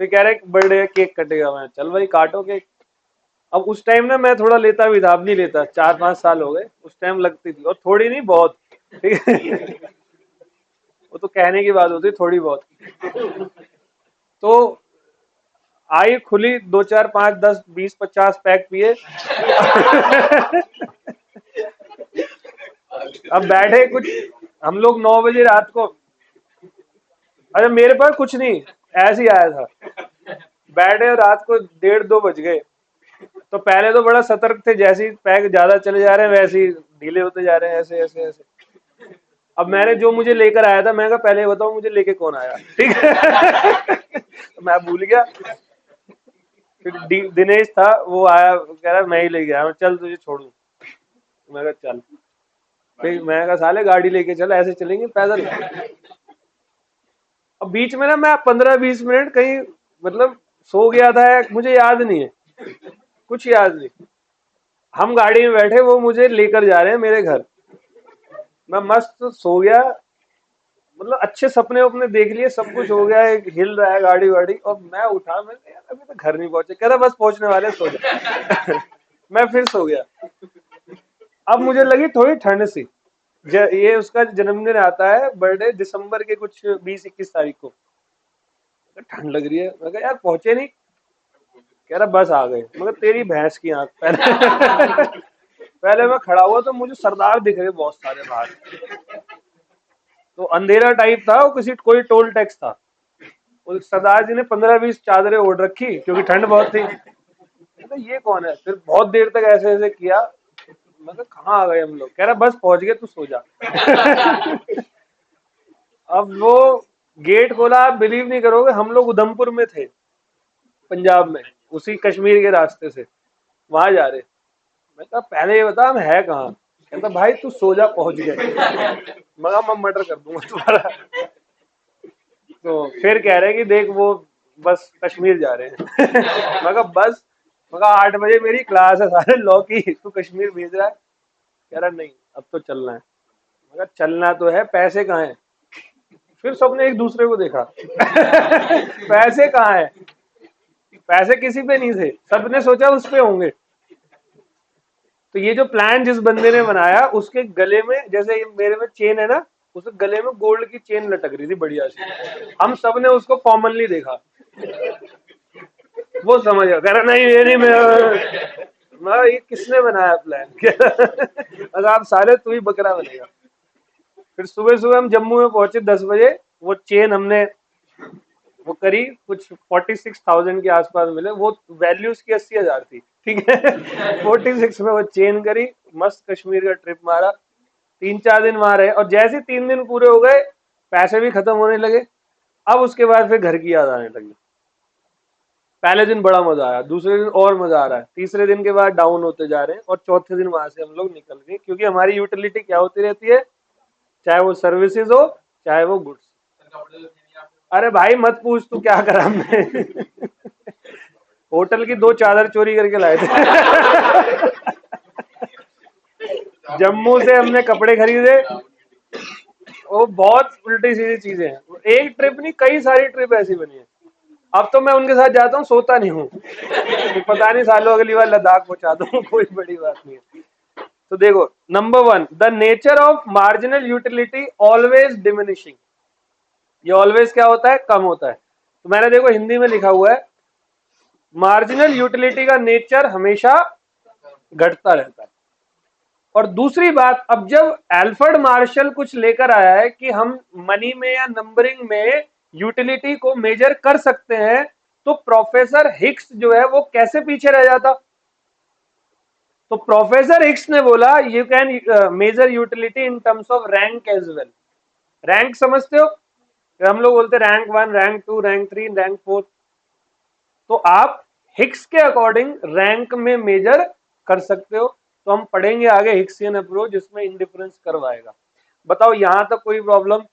फिर कह रहे बर्थडे केक कटेगा। मैं चल भाई काटो केक। अब उस टाइम ना मैं थोड़ा लेता भी था, अब नहीं लेता, 4-5 साल हो गए। उस टाइम लगती थी, और थोड़ी नहीं बहुत, ठीक है। वो तो कहने की बात होती, थोड़ी बहुत। तो आई खुली, 2 4 5 10 20 50 पैक पिए। अब बैठे कुछ, हम लोग 9 बजे रात को, अरे मेरे पास कुछ नहीं, ऐसे ही आया था। बैठे और रात को 1:30-2 बज गए। तो पहले तो बड़ा सतर्क थे, जैसे ही पैक ज्यादा चले जा रहे हैं वैसे ही ढीले होते जा रहे हैं, ऐसे ऐसे ऐसे। अब मैंने जो मुझे लेकर आया था, मैं कहा पहले ये बताओ मुझे लेके कौन आया, ठीक है। तो मैं भूल गया। फिर दिनेश था, वो आया, कह रहा मैं ही ले गया, मैं चल तुझे छोड़ू। मैं कहा चल। फिर मैं कहा साले गाड़ी लेके चल, ऐसे चलेंगे पैदल। अब बीच में ना मैं 15-20 मिनट कहीं, मतलब सो गया था, मुझे याद नहीं है, कुछ याद नहीं। हम गाड़ी में बैठे, वो मुझे लेकर जा रहे हैं मेरे घर। मैं मस्त सो गया, मतलब अच्छे सपने उपने देख लिए, सब कुछ हो गया, एक हिल रहा है गाड़ी वाड़ी, और मैं उठा, मैं यार अभी तो घर नहीं पहुंचे। कह रहा बस पहुंचने वाले, सो जा। मैं फिर सो गया। अब मुझे लगी थोड़ी ठंड सी। ये उसका जन्मदिन आता है, बर्थडे दिसंबर के कुछ 20-21 तारीख को। ठंड लग रही है, मैं कहा यार पहुंचे नहीं। कह रहा बस आ गए। मगर तेरी भैंस की आंख, पहले पहले मैं खड़ा हुआ तो मुझे सरदार दिख रहे बहुत सारे बाहर। तो अंधेरा टाइप था, वो किसी कोई टोल टैक्स था। उस सरदार जी ने 15-20 चादरें ओढ़ रखी, क्योंकि ठंड बहुत थी। तो ये कौन है? फिर बहुत देर तक ऐसे ऐसे किया। मैं कहाँ आ गए हम लोग? कह रहा बस पहुंच गए, तू सो जा। अब वो गेट खोला, आप बिलीव नहीं करोगे, हम लोग उधमपुर में थे, पंजाब में, उसी कश्मीर के रास्ते से वहां जा रहे। मैं कहा पहले ये बता हम है कहाँ? कहता भाई तू सो जा, पहुंच गए। मगर मैं मर्डर कर दूंगा तुम्हारा। तो फिर कह रहे कि देख वो बस कश्मीर जा रहे हैं। मगर बस, मगर 8 बजे मेरी क्लास है सारे लॉ की, तू कश्मीर भेज रहा है? कह रहा नहीं अब तो चलना है। मगर चलना तो है, पैसे कहाँ हैं? फिर सबने एक दूसरे को देखा। पैसे कहाँ है? पैसे किसी पे नहीं थे, सबने सोचा उस पे होंगे। तो ये जो प्लान जिस बंदे ने बनाया, उसके गले में, जैसे मेरे में चेन है ना, उसके गले में गोल्ड की चेन लटक रही थी बढ़िया सी। हम सब ने उसको कॉमनली देखा। वो समझ गया, कह रहा नहीं ये नहीं, मैं ये किसने बनाया प्लान? अगर आप सारे तू ही बकरा बनेगा। फिर सुबह सुबह हम जम्मू में पहुंचे 10 बजे। वो चेन हमने वो करी, कुछ 46,000 के आसपास मिले। वो वैल्यू उसकी 80,000 थी, ठीक है। 46 में वो चेन करी, मस्त कश्मीर का ट्रिप मारा। 3-4 दिन वहां रहे, और जैसे 3 दिन पूरे हो गए, पैसे भी खत्म होने लगे। अब उसके बाद फिर घर की याद आने लगी। पहले दिन बड़ा मजा आया, दूसरे दिन और मजा आ रहा है, तीसरे दिन के बाद डाउन होते जा रहे हैं, और चौथे दिन वहां से हम लोग निकल गए। क्योंकि हमारी यूटिलिटी क्या होती रहती है, चाहे वो सर्विसेज हो, चाहे वो गुड्स। अरे भाई मत पूछ तू क्या करा हमने। होटल की 2 चादर चोरी करके लाए थे। जम्मू से हमने कपड़े खरीदे। वो बहुत उल्टी सीधी चीजें हैं, एक ट्रिप नहीं, कई सारी ट्रिप ऐसी बनी है। अब तो मैं उनके साथ जाता हूँ, सोता नहीं हूँ। तो पता नहीं सालों अगली बार लद्दाख पहुंचा दूँ, कोई बड़ी बात नहीं है। तो देखो, number 1, the nature of marginal utility always diminishing. ये ऑलवेज क्या होता है? कम होता है। तो मैंने देखो हिंदी में लिखा हुआ है, मार्जिनल यूटिलिटी का नेचर हमेशा घटता रहता है। और दूसरी बात, अब जब एल्फ्रेड मार्शल कुछ लेकर आया है कि हम मनी में या नंबरिंग में यूटिलिटी को मेजर कर सकते हैं, तो प्रोफेसर हिक्स जो है वो कैसे पीछे रह जाता? तो प्रोफेसर हिक्स ने बोला you can measure utility in terms of rank as well. Rank समझते हो? हम लोग बोलते रैंक 1, रैंक 2, रैंक 3, रैंक 4। तो आप हिक्स के अकॉर्डिंग रैंक में मेजर कर सकते हो। तो हम पढ़ेंगे आगे हिक्सियन अप्रोच, जिसमें इंडिफरेंस करवाएगा। बताओ यहां तक कोई प्रॉब्लम?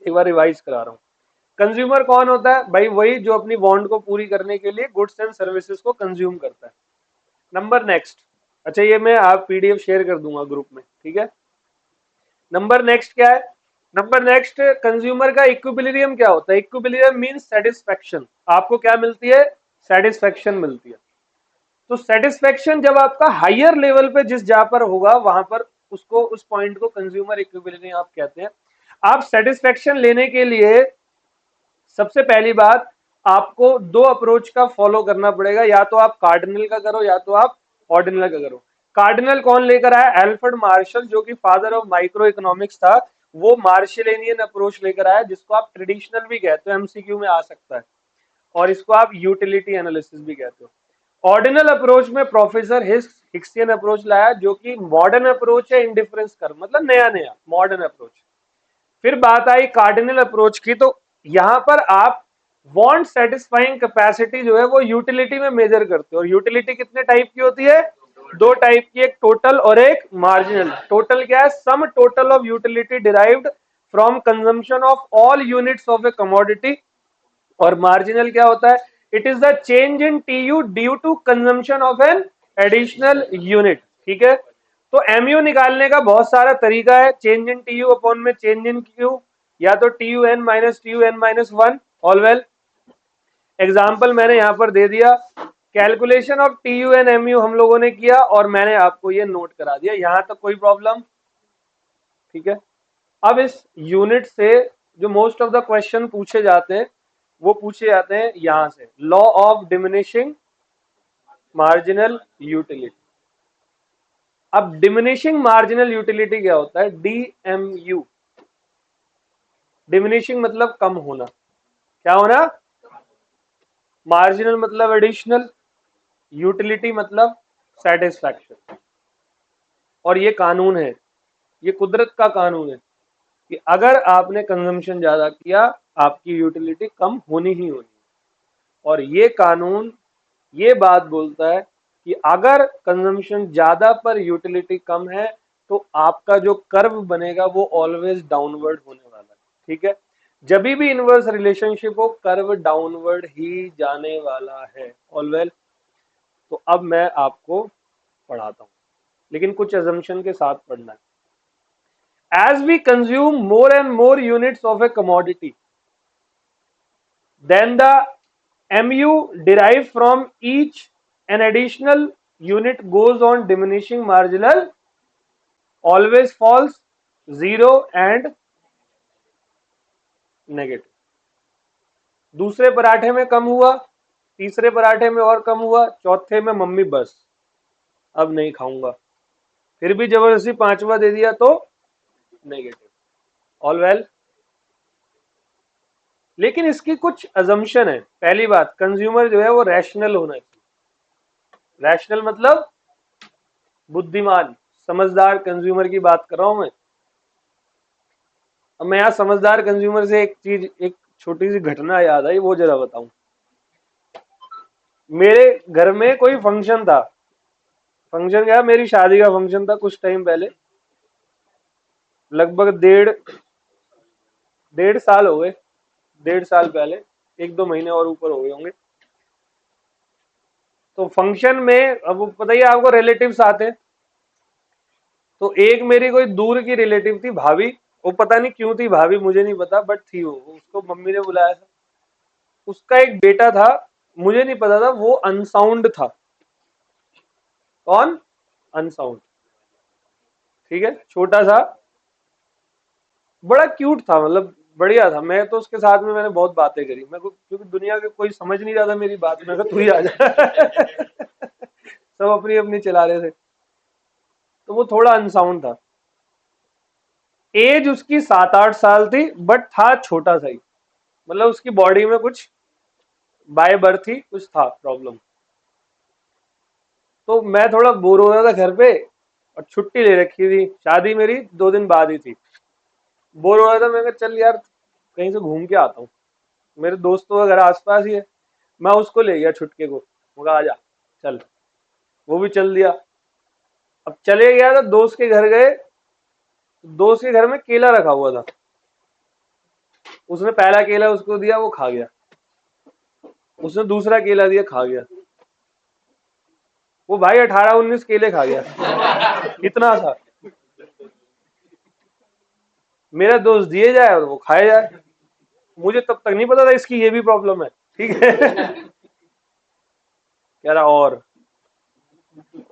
एक बार रिवाइज करा रहा हूं। कंज्यूमर कौन होता है भाई? वही जो अपनी वांट को पूरी करने के लिए गुड्स एंड सर्विसेज को कंज्यूम करता है। Number next. अच्छा ये मैं आप पीडीएफ शेयर कर दूंगा ग्रुप में, ठीक है। नंबर नेक्स्ट क्या है? नंबर नेक्स्ट, कंज्यूमर का इक्विलिब्रियम क्या होता है? Equilibrium means satisfaction. आपको क्या मिलती है? सेटिस्फेक्शन मिलती है। तो सेटिस्फेक्शन जब आपका हायर लेवल पे जिस जहां पर होगा वहां पर उसको, उस पॉइंट को कंज्यूमर इक्विलिब्रियम आप कहते हैं। आप सेटिस्फेक्शन लेने के लिए सबसे पहली बात आपको दो अप्रोच का फॉलो करना पड़ेगा, या तो आप कार्डिनल का करो या तो आप ऑर्डिनल का करो। कार्डिनल कौन लेकर आया? एल्फ्रेड मार्शल, जो कि फादर ऑफ माइक्रो इकोनॉमिक्स था। वो मार्शलेनियन अप्रोच लेकर आया, जिसको आप ट्रेडिशनल भी कहते हो, एमसीक्यू में आ सकता है, और इसको आप यूटिलिटी एनालिसिस भी कहते हो। ऑर्डिनल अप्रोच में प्रोफेसर हिक्सियन अप्रोच लाया, जो कि मॉडर्न अप्रोच है, इंडिफरेंस कर मतलब नया नया मॉडर्न अप्रोच। फिर बात आई कार्डिनल अप्रोच की, तो यहां पर आप वांट सेटिस्फाइंग कैपेसिटी जो है वो यूटिलिटी में मेजर करते हो। और यूटिलिटी कितने टाइप की होती है? दो टाइप की, एक टोटल और एक मार्जिनल। टोटल क्या है? Sum total of utility derived from consumption of all units of a commodity. और मार्जिनल क्या होता है? It is the change in TU due to consumption of an additional unit. ठीक है। तो एमयू निकालने का बहुत सारा तरीका है। चेंज इन टीयू अपॉन में चेंज इन क्यू, या तो TU N minus TU N minus one. All well, example मैंने यहां पर दे दिया। Calculation of TU N MU हम लोगों ने किया और मैंने आपको ये नोट करा दिया। यहां तक कोई प्रॉब्लम? ठीक है। अब इस यूनिट से जो मोस्ट ऑफ द क्वेश्चन पूछे जाते हैं वो पूछे जाते हैं यहां से, law of diminishing marginal utility. अब डिमिनिशिंग मार्जिनल यूटिलिटी क्या होता है? डीएमयू। डिमिनिशिंग मतलब कम होना, क्या होना? मार्जिनल मतलब एडिशनल, यूटिलिटी मतलब सेटिस्फैक्शन। और ये कानून है, ये कुदरत का कानून है कि अगर आपने कंजम्पशन ज्यादा किया आपकी यूटिलिटी कम होनी ही होनी। और ये कानून ये बात बोलता है कि अगर कंजम्पशन ज्यादा पर यूटिलिटी कम है तो आपका जो कर्व बनेगा वो ऑलवेज डाउनवर्ड होने वाला है। ठीक है। जब भी इनवर्स रिलेशनशिप हो, कर्व डाउनवर्ड ही जाने वाला है। ऑलवेल, तो अब मैं आपको पढ़ाता हूं, लेकिन कुछ अजम्पशन के साथ पढ़ना है। As we consume more and more units of a commodity, then the mu derived from each an additional unit goes on diminishing marginal, always falls, zero and negative. दूसरे पराठे में कम हुआ, तीसरे पराठे में और कम हुआ, चौथे में मम्मी बस अब नहीं खाऊंगा, फिर भी जबरदस्ती पांचवा दे दिया तो नेगेटिव। All well. लेकिन इसकी कुछ अजम्पशन है। पहली बात, कंज्यूमर जो है वो रैशनल होना चाहिए। रैशनल मतलब बुद्धिमान, समझदार कंज्यूमर की बात कर रहा हूं मैं। अब मैं यहाँ समझदार कंज्यूमर से एक चीज, एक छोटी सी घटना याद आई, वो जरा बताऊं। मेरे घर में कोई फंक्शन था। फंक्शन क्या, मेरी शादी का फंक्शन था कुछ टाइम पहले, लगभग डेढ़ साल हो गए। 1.5 साल पहले, 1-2 महीने और ऊपर हो गए होंगे। तो फंक्शन में अब पता ही है आपको, रिलेटिव्स आते हैं। तो एक मेरी कोई दूर की रिलेटिव थी, भाभी। वो पता नहीं क्यों थी भाभी, मुझे नहीं पता, बट थी वो। उसको मम्मी ने बुलाया था। उसका एक बेटा था, मुझे नहीं पता था, वो अनसाउंड था। कौन? अनसाउंड। ठीक है, छोटा सा, बड़ा क्यूट था, मतलब बढ़िया था। मैं तो उसके साथ में मैंने बहुत बातें करी। मैं क्योंकि दुनिया के कोई समझ नहीं रहा था मेरी बात, मैं कहा तू ही आ जा। सब अपनी अपनी चला रहे थे। तो वो थोड़ा अनसाउंड था। एज उसकी 7-8 साल थी, बट था छोटा सा ही, मतलब उसकी बॉडी में कुछ बाय बर्थ ही कुछ था प्रॉब्लम। तो मैं थोड़ा बोर हो रहा था घर पे, और छुट्टी ले रखी थी, शादी मेरी 2 दिन बाद ही थी। बोर हो रहा था, मैं कहा चल यार कहीं से घूम के आता हूँ। मेरे दोस्तों का घर आसपास ही है, मैं उसको ले गया छुटके को, मैं कहा आजा चल। वो भी चल दिया। अब चले गया तो दोस्त के घर गए, दोस्त के घर में केला रखा हुआ था। उसने पहला केला उसको दिया, वो खा गया। उसने दूसरा केला दिया, खा गया। वो भाई 18-19 केले खा गया, इतना था। मेरा दोस्त दिए जाए और वो खाए जाए। मुझे तब तक नहीं पता था इसकी ये भी प्रॉब्लम है, ठीक है। कह रहा और,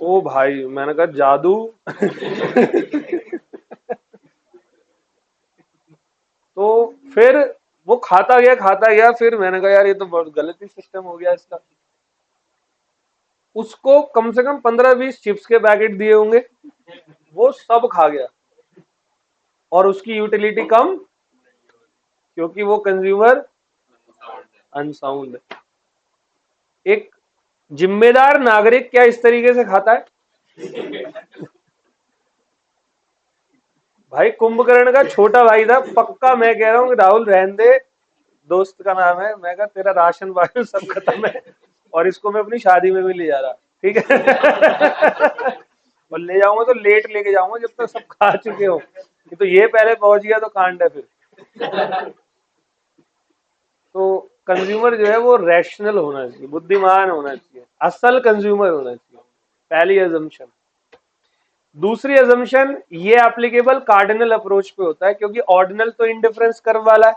ओ भाई मैंने कहा जादू। तो फिर वो खाता गया, फिर मैंने कहा यार ये तो बहुत गलत ही सिस्टम हो गया इसका। उसको कम से कम 15-20 चिप्स के पैकेट दिए होंगे, वो सब खा गया। और उसकी यूटिलिटी कम, क्योंकि वो कंज्यूमर अनसाउंड है। एक जिम्मेदार नागरिक क्या इस तरीके से खाता है? भाई कुंभकर्ण का छोटा भाई था पक्का, मैं कह रहा हूँ कि राहुल रहने दे, दोस्त का नाम है, मैं कहा तेरा राशन वाशन सब खत्म है, और इसको मैं अपनी शादी में भी ले जा रहा, ठीक है। और ले जाऊंगा तो लेट लेके जाऊंगा जब तक सब खा चुके हो, कि तो ये पहले पहुंच गया तो कांड है फिर। तो कंज्यूमर जो है वो रैशनल होना चाहिए, बुद्धिमान होना चाहिए, असल कंज्यूमर होना चाहिए, पहली एजम्पशन। दूसरी एजम्पशन ये एप्लीकेबल कार्डिनल अप्रोच पे होता है, क्योंकि ऑर्डिनल तो इंडिफरेंस कर्व वाला है,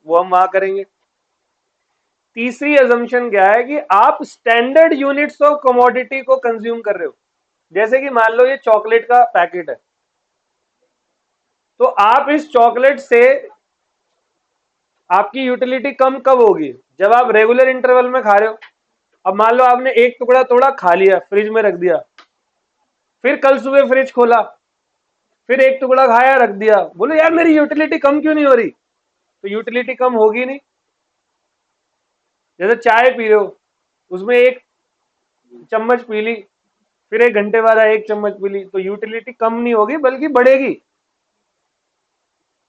वो हम वहां करेंगे। तीसरी एजम्पशन क्या है कि आप स्टैंडर्ड यूनिट्स ऑफ कमोडिटी को कंज्यूम कर रहे हो। जैसे कि मान लो ये चॉकलेट का पैकेट है, तो आप इस चॉकलेट से आपकी यूटिलिटी कम कब होगी? जब आप रेगुलर इंटरवल में खा रहे हो। अब मान लो आपने एक टुकड़ा तोड़ा, खा लिया, फ्रिज में रख दिया, फिर कल सुबह फ्रिज खोला, फिर एक टुकड़ा खाया, रख दिया, बोलो यार मेरी यूटिलिटी कम क्यों नहीं हो रही? तो यूटिलिटी कम होगी नहीं। जैसे चाय पी रहे हो, उसमें एक चम्मच पी ली, फिर 1 घंटे बाद एक चम्मच पी ली, तो यूटिलिटी कम नहीं होगी बल्कि बढ़ेगी।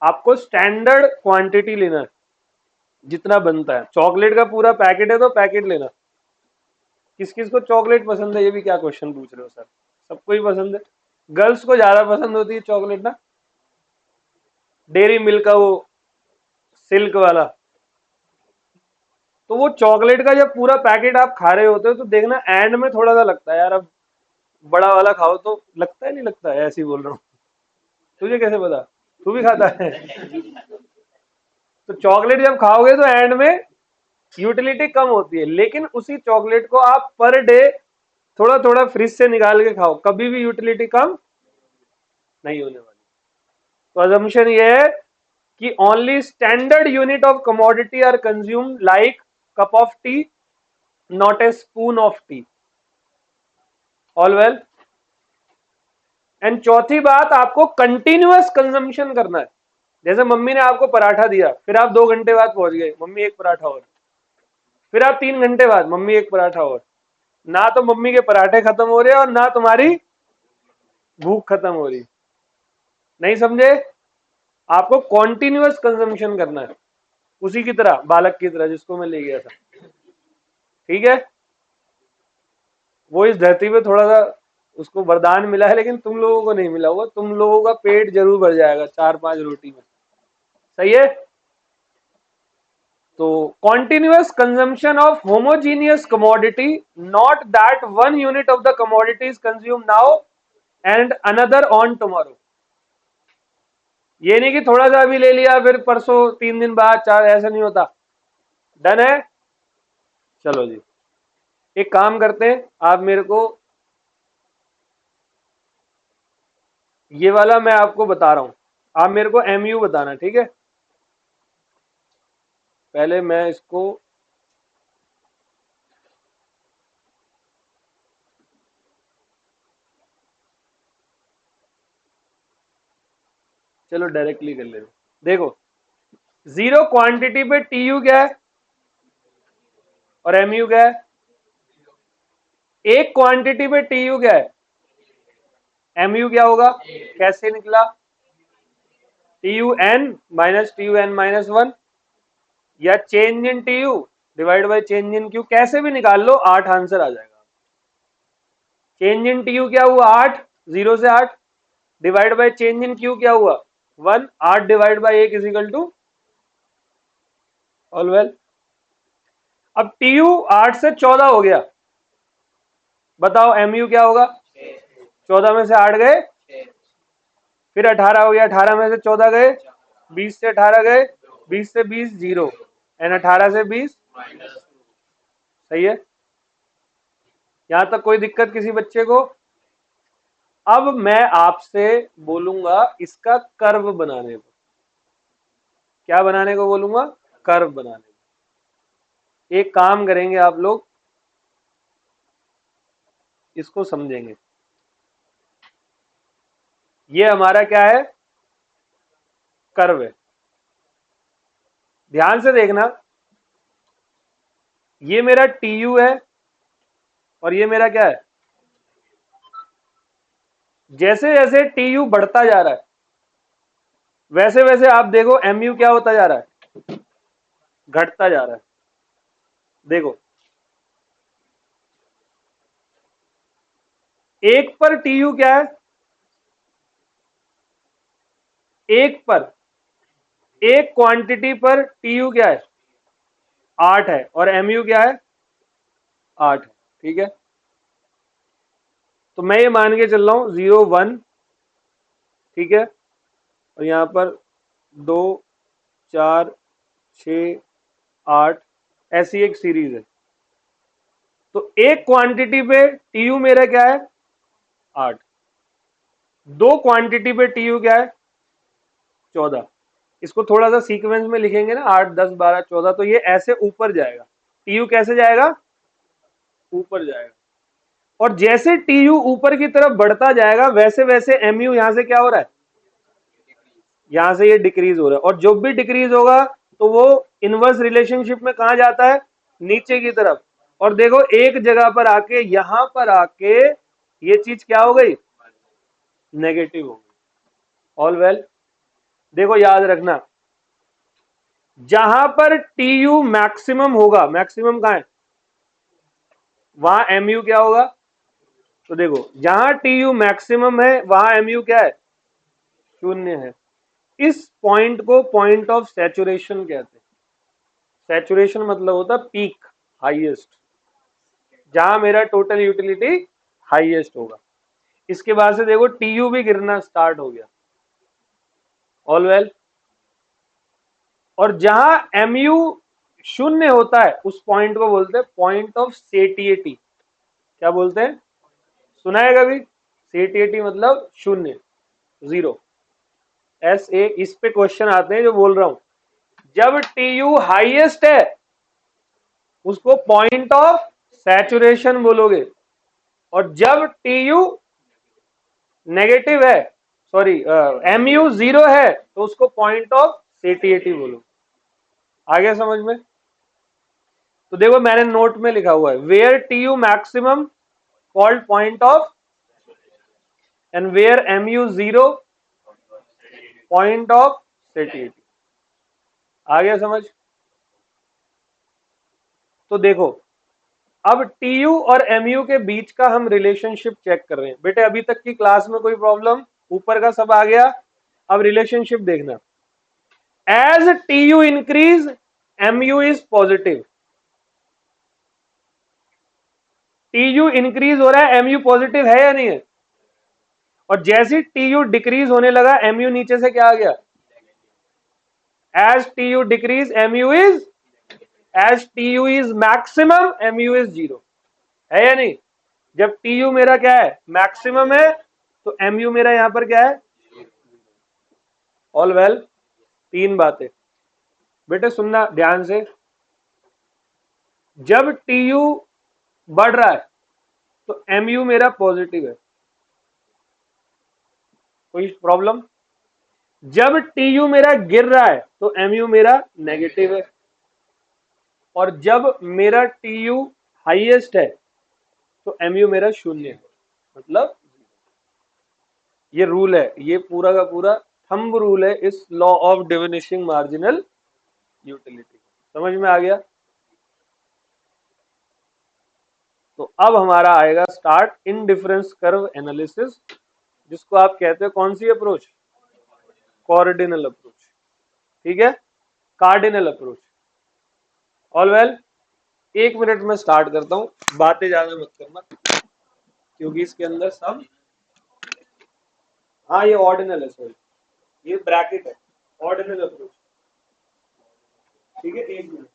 आपको स्टैंडर्ड क्वांटिटी लेना है, जितना बनता है। चॉकलेट का पूरा पैकेट है तो पैकेट लेना। किस किस को चॉकलेट पसंद है, ये भी क्या क्वेश्चन पूछ रहे हो सर? सबको ही पसंद है। गर्ल्स को ज्यादा पसंद होती है चॉकलेट ना, डेयरी मिल्क का वो सिल्क वाला। तो वो चॉकलेट का जब पूरा पैकेट आप खा रहे होते हो तो देखना एंड में थोड़ा सा लगता है यार, अब बड़ा वाला खाओ, तो लगता है नहीं लगता है, ऐसे ही बोल रहा हूँ। तुझे कैसे पता, तू भी खाता है? तो चॉकलेट जब खाओगे तो एंड में यूटिलिटी कम होती है, लेकिन उसी चॉकलेट को आप पर डे थोड़ा थोड़ा फ्रिज से निकाल के खाओ, कभी भी यूटिलिटी कम नहीं होने वाली। तो अजम्पशन ये है कि only standard unit of commodity are consume, like cup of tea, not a spoon of tea. All well. And चौथी बात, आपको कंटिन्यूअस कंजम्पशन करना है। जैसे मम्मी ने आपको पराठा दिया, फिर आप 2 घंटे बाद पहुंच गए, मम्मी एक पराठा और। फिर आप 3 घंटे बाद, मम्मी एक पराठा और। ना तो मम्मी के पराठे खत्म हो रहे और ना तुम्हारी भूख खत्म हो रही। नहीं समझे? आपको कॉन्टिन्यूअस कंजम्पशन करना है, उसी की तरह, बालक की तरह जिसको मैं ले गया था, ठीक है। वो इस धरती पे थोड़ा सा उसको वरदान मिला है, लेकिन तुम लोगों को नहीं मिला होगा, तुम लोगों का पेट जरूर भर जाएगा 4-5 रोटी में। सही है। तो continuous consumption of homogeneous commodity, not that one unit of the commodity is consumed now and another on tomorrow। ये नहीं कि थोड़ा सा अभी ले लिया फिर परसों 3 दिन बाद चार, ऐसा नहीं होता। डन है? चलो जी, एक काम करते हैं, आप मेरे को ये वाला मैं आपको बता रहा हूं, आप मेरे को एमयू बताना, ठीक है। पहले मैं इसको, चलो डायरेक्टली कर लेते। देखो, जीरो क्वांटिटी पे टी यू क्या है और एम यू क्या है? एक क्वांटिटी पे टी यू क्या है, एम यू क्या होगा? कैसे निकला? T U N minus T U N minus one, या change in T U divide by change in Q, कैसे भी निकाल लो, 8 आंसर आ जाएगा। चेंज इन टी यू क्या हुआ? 8, 0 से 8, divide by change in Q क्या हुआ? 1, 8 divide by 1 is equal to all well. अब टी यू 8 से 14 हो गया, बताओ एम यू क्या होगा? 14 में से 8 गए, फिर 18 हो गया, 18 में से 14 गए, 20 से 18 गए, 20 से 20 जीरो, एंड 18 से 20, सही है। यहां तक कोई दिक्कत किसी बच्चे को? अब मैं आपसे बोलूंगा इसका कर्व बनाने को। क्या बनाने को बोलूंगा? कर्व बनाने को। एक काम करेंगे आप लोग, इसको समझेंगे। ये हमारा क्या है? कर्व है। ध्यान से देखना, ये मेरा टी यू है और ये मेरा क्या है? जैसे जैसे टी यू बढ़ता जा रहा है वैसे वैसे आप देखो एम यू क्या होता जा रहा है? घटता जा रहा है। देखो, एक पर टी यू क्या है? एक पर, एक क्वांटिटी पर टी यू क्या है? 8 है, और एम यू क्या है? 8 है, ठीक है। तो मैं ये मान के चल रहा हूं 0 1, ठीक है, और यहां पर 2 4 6 8, ऐसी एक सीरीज है। तो एक क्वांटिटी पे टी यू मेरा क्या है? 8। दो क्वांटिटी पे टी यू क्या है? 14। इसको थोड़ा सा सीक्वेंस में लिखेंगे ना, 8 10 12 14, तो ये ऐसे ऊपर जाएगा। टी यू कैसे जाएगा? ऊपर जाएगा। और जैसे टी यू ऊपर की तरफ बढ़ता जाएगा वैसे वैसे एम यू यहां से क्या हो रहा है? यहां से ये डिक्रीज हो रहा है। और जब भी डिक्रीज होगा तो वो इनवर्स रिलेशनशिप में कहा जाता है? नीचे की तरफ। और देखो एक जगह पर आके, यहां पर आके ये चीज क्या हो गई? नेगेटिव हो गई। All well. देखो याद रखना, जहां पर टी यू मैक्सिमम होगा, मैक्सिमम कहां है? वहां एम यू क्या होगा? तो देखो, जहां टी यू मैक्सिमम है वहां एम यू क्या है? शून्य है। इस पॉइंट को पॉइंट ऑफ सैचुरेशन कहते हैं। सैचुरेशन मतलब होता है पीक, हाईएस्ट, जहां मेरा टोटल यूटिलिटी हाईएस्ट होगा। इसके बाद से देखो टी यू भी गिरना स्टार्ट हो गया। All well. और जहां एम यू शून्य होता है उस पॉइंट को बोलते हैं पॉइंट ऑफ सेटिएटी। क्या बोलते हैं? सुना है कभी? सेटिएटी मतलब शून्य, जीरो, एस ए। इस पे क्वेश्चन आते हैं जो बोल रहा हूं। जब टी यू हाईएस्ट है उसको पॉइंट ऑफ सैचुरेशन बोलोगे, और जब टी यू नेगेटिव है, सॉरी, एम यू जीरो है, तो उसको पॉइंट ऑफ सेटिएटी बोलो। आ गया समझ में? तो देखो मैंने नोट में लिखा हुआ है, where T U maximum called point of, and where M U zero point of satiety. आ गया समझ? तो देखो, अब टी यू और एम यू के बीच का हम रिलेशनशिप चेक कर रहे हैं। बेटे अभी तक की क्लास में कोई प्रॉब्लम? ऊपर का सब आ गया। अब रिलेशनशिप देखना, as T U increase M U is positive. T U increase हो रहा है, एम यू पॉजिटिव है या नहीं है? और जैसे टी यू डिक्रीज होने लगा एम यू नीचे से क्या आ गया? As T U decrease M U is, as T U is maximum M U is zero, है या नहीं? जब टी यू मेरा क्या है? मैक्सिमम है, तो एम यू मेरा यहां पर क्या है? All well. तीन बातें बेटे सुनना ध्यान से। जब टी यू बढ़ रहा है तो एम यू मेरा पॉजिटिव है। कोई प्रॉब्लम? जब टी यू मेरा गिर रहा है तो एम यू मेरा नेगेटिव है, और जब मेरा टी यू हाइएस्ट है तो एम यू मेरा शून्य है। मतलब ये रूल है, ये पूरा का पूरा थंब रूल है इस law of diminishing marginal utility. समझ में आ गया? तो अब हमारा आएगा स्टार्ट इनडिफरेंस कर्व एनालिसिस, जिसको आप कहते हैं कौन सी अप्रोच? Cardinal approach. ठीक है, cardinal approach. All well, 1 minute में स्टार्ट करता हूं, बातें ज्यादा मत करना क्योंकि इसके अंदर सब, हाँ ये ऑर्डिनल है, सॉरी ये ब्रैकेट है, ऑर्डिनल अप्रोच। ठीक है, 1 मिनट।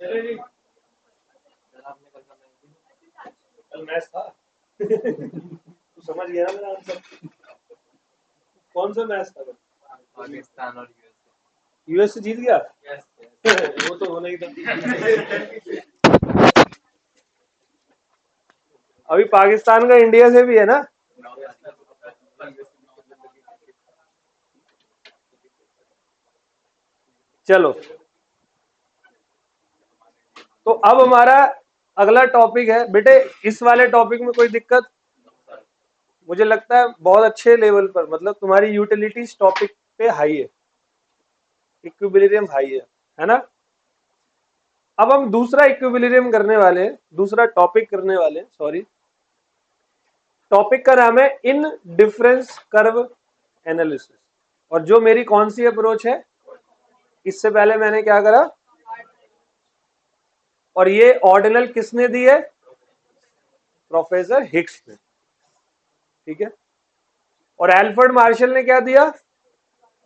चलिए, कल मैच था। तू समझ गया ना मेरा आंसर? कौन सा मैच था? पाकिस्तान और यूएसए। यूएसए जीत गया? yes. वो तो होना ही था। अभी पाकिस्तान का इंडिया से भी है ना? चलो, तो अब हमारा अगला टॉपिक है बेटे। इस वाले टॉपिक में कोई दिक्कत? मुझे लगता है बहुत अच्छे लेवल पर, मतलब तुम्हारी यूटिलिटी टॉपिक पे हाई है, इक्विलिब्रियम हाई है ना? अब हम दूसरा इक्विलिब्रियम करने वाले हैं, दूसरा टॉपिक करने वाले हैं, सॉरी। टॉपिक का नाम है इन डिफरेंस कर्व एनालिसिस। और जो मेरी कौन सी अप्रोच है, इससे पहले मैंने क्या करा, और ये ऑर्डिनल किसने दी है? प्रोफेसर हिक्स ने। ठीक है, और एल्फ्रेड मार्शल ने क्या दिया?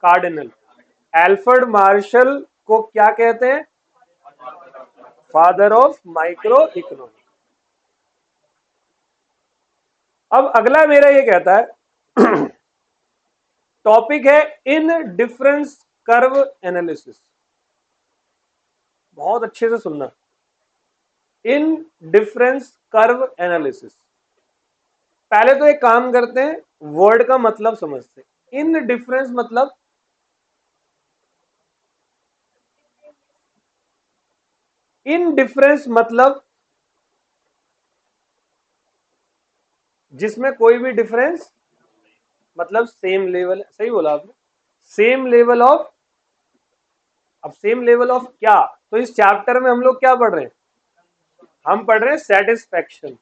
कार्डिनल। एल्फ्रेड मार्शल को क्या कहते हैं? Father of micro economics. अब अगला मेरा ये कहता है टॉपिक है इन डिफरेंस कर्व एनालिसिस। बहुत अच्छे से सुनना, इन डिफरेंस कर्व एनालिसिस। पहले तो एक काम करते हैं, वर्ड का मतलब समझते हैं। इन डिफरेंस मतलब, इन डिफरेंस मतलब जिसमें कोई भी डिफरेंस, मतलब सेम लेवल, सही बोला आपने, सेम लेवल ऑफ। अब सेम लेवल ऑफ क्या, तो इस चैप्टर में हम लोग क्या पढ़ रहे हैं, हम पढ़ रहे हैं सेटिस्फैक्शन।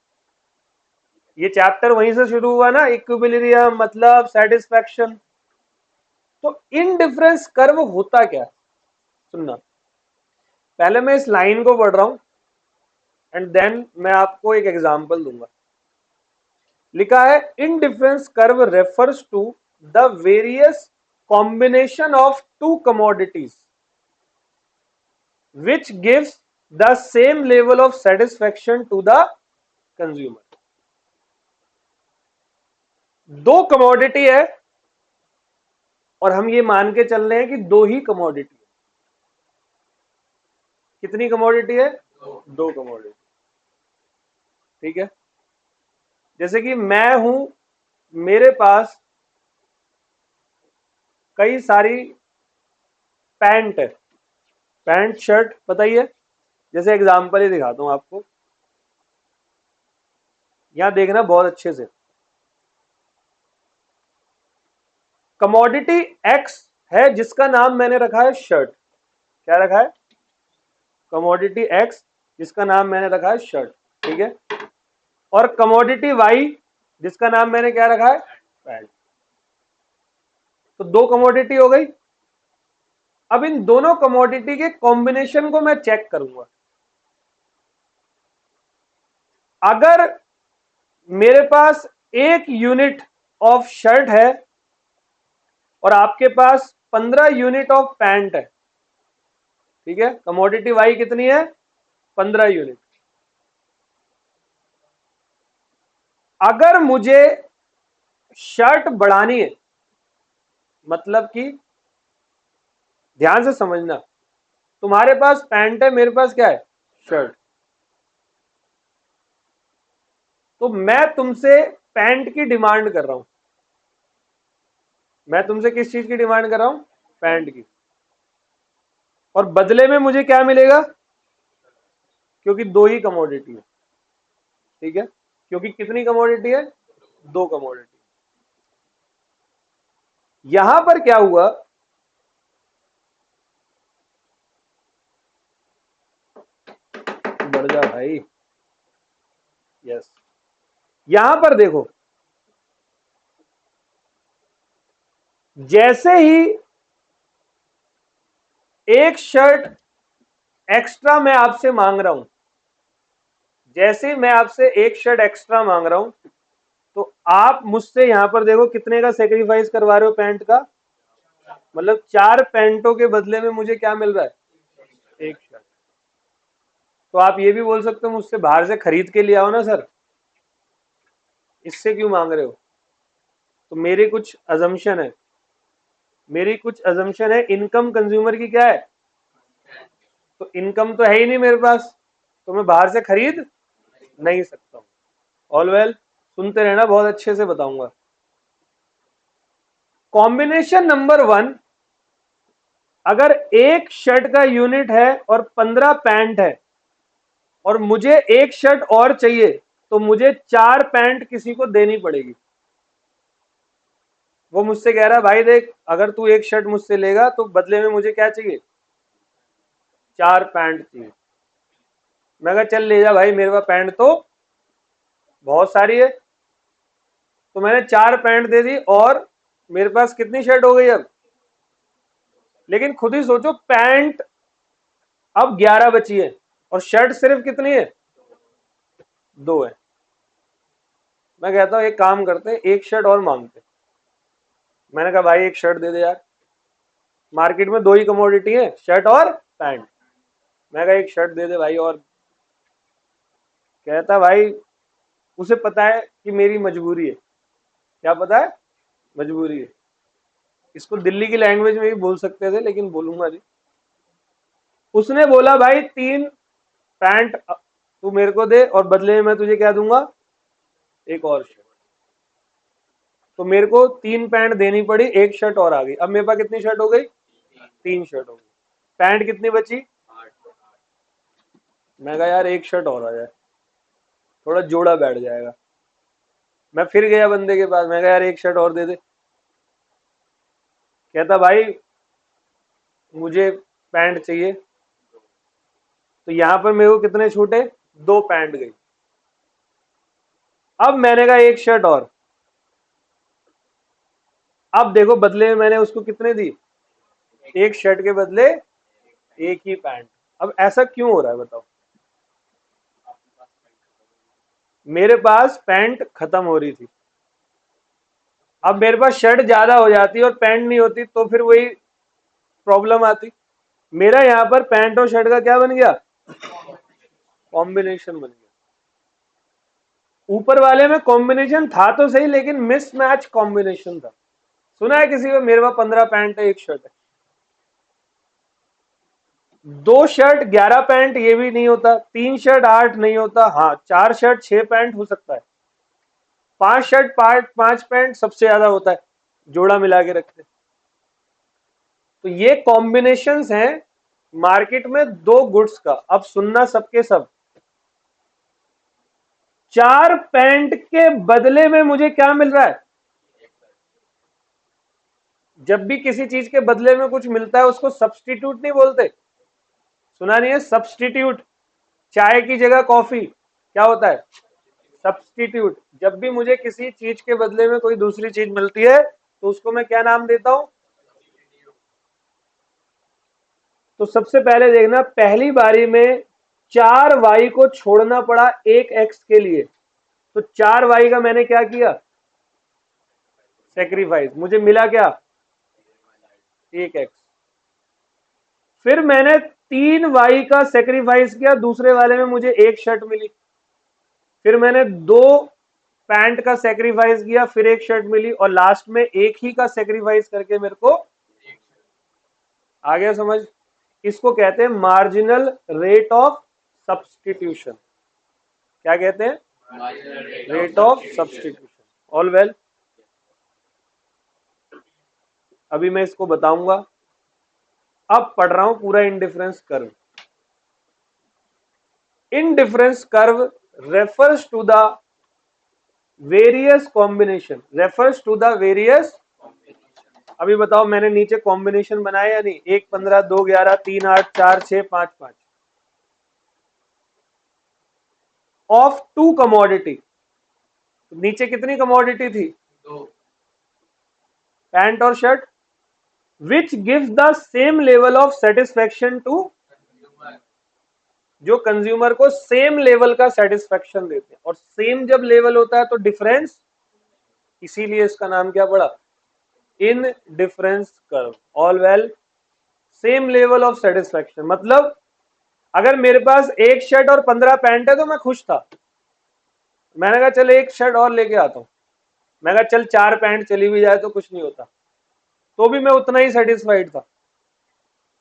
ये चैप्टर वहीं से शुरू हुआ ना, इक्विलिब्रियम मतलब सेटिस्फैक्शन। तो इनडिफरेंस कर्व होता क्या, सुनना। पहले मैं इस लाइन को पढ़ रहा हूं एंड देन मैं आपको एक एग्जांपल दूंगा। लिखा है indifference curve refers to the various combination of two commodities which gives the same level of satisfaction to the consumer। दो कमोडिटी है और हम ये मान के चल रहे हैं कि दो ही कमोडिटी है। कितनी कमोडिटी है, दो कमोडिटी। ठीक है, जैसे कि मैं हूं, मेरे पास कई सारी पैंट है, पैंट शर्ट पता ही है। जैसे एग्जांपल ही दिखाता हूं आपको, यहां देखना बहुत अच्छे से। कमोडिटी एक्स है जिसका नाम मैंने रखा है शर्ट। क्या रखा है, कमोडिटी एक्स जिसका नाम मैंने रखा है शर्ट। ठीक है, और कमोडिटी वाई जिसका नाम मैंने क्या रखा है, पैंट। तो दो कमोडिटी हो गई। अब इन दोनों कमोडिटी के कॉम्बिनेशन को मैं चेक करूंगा। अगर मेरे पास एक यूनिट ऑफ शर्ट है और आपके पास 15 यूनिट ऑफ पैंट है, ठीक है, कमोडिटी वाई कितनी है, 15 यूनिट। अगर मुझे शर्ट बढ़ानी है, मतलब कि ध्यान से समझना, तुम्हारे पास पैंट है, मेरे पास क्या है, शर्ट। तो मैं तुमसे पैंट की डिमांड कर रहा हूं। मैं तुमसे किस चीज की डिमांड कर रहा हूं, पैंट की। और बदले में मुझे क्या मिलेगा, क्योंकि दो ही कमोडिटी है। ठीक है, क्योंकि कितनी कमोडिटी है, दो कमोडिटी। यहां पर क्या हुआ, बढ़ जा भाई, यस। यहां पर देखो, जैसे ही एक शर्ट एक्स्ट्रा मैं आपसे मांग रहा हूं, जैसे ही मैं आपसे एक शर्ट एक्स्ट्रा मांग रहा हूं, तो आप मुझसे यहां पर देखो कितने का सेक्रीफाइस करवा रहे हो, पैंट का। मतलब चार पैंटों के बदले में मुझे क्या मिल रहा है, एक शर्ट। तो आप ये भी बोल सकते हो मुझसे बाहर से खरीद के ले आओ ना सर, इससे क्यों मांग रहे हो। तो मेरी कुछ अजम्पशन है, मेरी कुछ अजम्पशन है, इनकम कंज्यूमर की क्या है, तो इनकम तो है ही नहीं मेरे पास, तो मैं बाहर से खरीद नहीं सकता हूं। ऑल वेल, सुनते रहना, बहुत अच्छे से बताऊंगा। कॉम्बिनेशन नंबर वन, अगर एक शर्ट का यूनिट है और 15 पैंट है और मुझे एक शर्ट और चाहिए, तो मुझे चार पैंट किसी को देनी पड़ेगी। वो मुझसे कह रहा है भाई देख, अगर तू एक शर्ट मुझसे लेगा तो बदले में मुझे क्या चाहिए, चार पैंट चाहिए। मैं कहा चल ले जा भाई, मेरे पास पैंट तो बहुत सारी है। तो मैंने चार पैंट दे दी और मेरे पास कितनी शर्ट हो गई अब। लेकिन खुद ही सोचो, पैंट अब 11 बची है और शर्ट सिर्फ कितनी है, दो है। मैं कहता हूं एक काम करते हैं, एक शर्ट और मांगते। मैंने कहा भाई एक शर्ट दे दे यार, मार्केट में दो ही कमोडिटी है, शर्ट और पैंट। मैं कहा एक शर्ट दे दे भाई। और कहता भाई उसे पता है कि मेरी मजबूरी है। क्या पता है? मजबूरी है। इसको दिल्ली की लैंग्वेज में भी बोल सकते थे लेकिन बोलूंगा नहीं। उसने बोला भाई 3 पैंट तू मेरे को दे और बदले में मैं तुझे क्या दूंगा, एक और शर्ट। तो मेरे को 3 पैंट देनी पड़ी, एक शर्ट और आ गई। अब मेरे पास कितनी शर्ट हो गई? 3 शर्ट हो गई। पैंट कितनी बची? मैं कहा यार एक शर्ट और आ जाए, थोड़ा जोड़ा बैठ जाएगा। मैं फिर गया बंदे के पास, मैं कहा यार एक शर्ट और दे दे। कहता भाई मुझे पैंट चाहिए। तो यहां पर मेरे को कितने छूटे? 2 पैंट गई। अब मैंने कहा एक शर्ट और। अब देखो बदले में मैंने उसको कितने दी? एक शर्ट के बदले एक ही पैंट। अब ऐसा क्यों हो रहा है बताओ? मेरे पास पैंट खत्म हो रही थी। अब मेरे पास शर्ट ज्यादा हो जाती और पैंट नहीं होती तो फिर वही प्रॉब्लम आती। मेरा यहां पर पैंट और शर्ट का क्या बन गया? कॉम्बिनेशन बन गया। ऊपर वाले में कॉम्बिनेशन था तो सही लेकिन मिसमैच कॉम्बिनेशन था। सुना है किसी को मेरे पास 15 पैंट है एक शर्ट है? 2 शर्ट 11 पैंट ये भी नहीं होता, 3 शर्ट 8 नहीं होता, हाँ 4 शर्ट 6 पैंट हो सकता है, 5 शर्ट 5 पैंट सबसे ज्यादा होता है जोड़ा मिला के रखते। तो ये कॉम्बिनेशंस हैं मार्केट में दो गुड्स का। अब सुनना सबके सब, 4 पैंट के बदले में मुझे क्या मिल रहा है? जब भी किसी चीज के बदले में कुछ मिलता है उसको सब्स्टिट्यूट नहीं बोलते? सुना नहीं है सब्स्टिट्यूट? चाय की जगह कॉफी क्या होता है? सब्स्टिट्यूट। जब भी मुझे किसी चीज के बदले में कोई दूसरी चीज मिलती है तो उसको मैं क्या नाम देता हूं? तो सबसे पहले देखना, पहली बारी में 4 y को छोड़ना पड़ा 1 x के लिए। तो 4 y का मैंने क्या किया? सेक्रीफाइस। मुझे मिला क्या? 1 x। फिर मैंने 3 y का सेक्रीफाइस किया, दूसरे वाले में मुझे एक शर्ट मिली। फिर मैंने 2 पैंट का सेक्रीफाइस किया, फिर एक शर्ट मिली, और लास्ट में एक ही का सेक्रीफाइस करके मेरे को आ गया समझ। इसको कहते हैं मार्जिनल रेट ऑफ सब्स्टिट्यूशन। क्या कहते हैं? Rate of substitution. All well. अभी मैं इसको बताऊंगा। अब पढ़ रहा हूं पूरा indifference curve. Indifference curve refers to the various combination, refers to the various. अभी बताओ मैंने नीचे कॉम्बिनेशन बनाया या नहीं? 1 15 2 11 3 8 4 6 5 5 ऑफ 2 कमोडिटी। नीचे कितनी कमोडिटी थी? पैंट और shirt. Which gives the same level of satisfaction to, जो कंज्यूमर को सेम लेवल का सेटिस्फेक्शन देते हैं। और सेम जब लेवल होता है तो डिफरेंस, इसीलिए इसका नाम क्या पड़ा? In difference curve. All well. Same level of satisfaction मतलब अगर मेरे पास एक शर्ट और 15 पैंट है तो मैं खुश था। मैंने कहा चल एक शर्ट और लेके आता हूं। मैं कहा चल 4 पैंट चली भी जाए तो कुछ नहीं होता, तो भी मैं उतना ही सेटिस्फाइड था।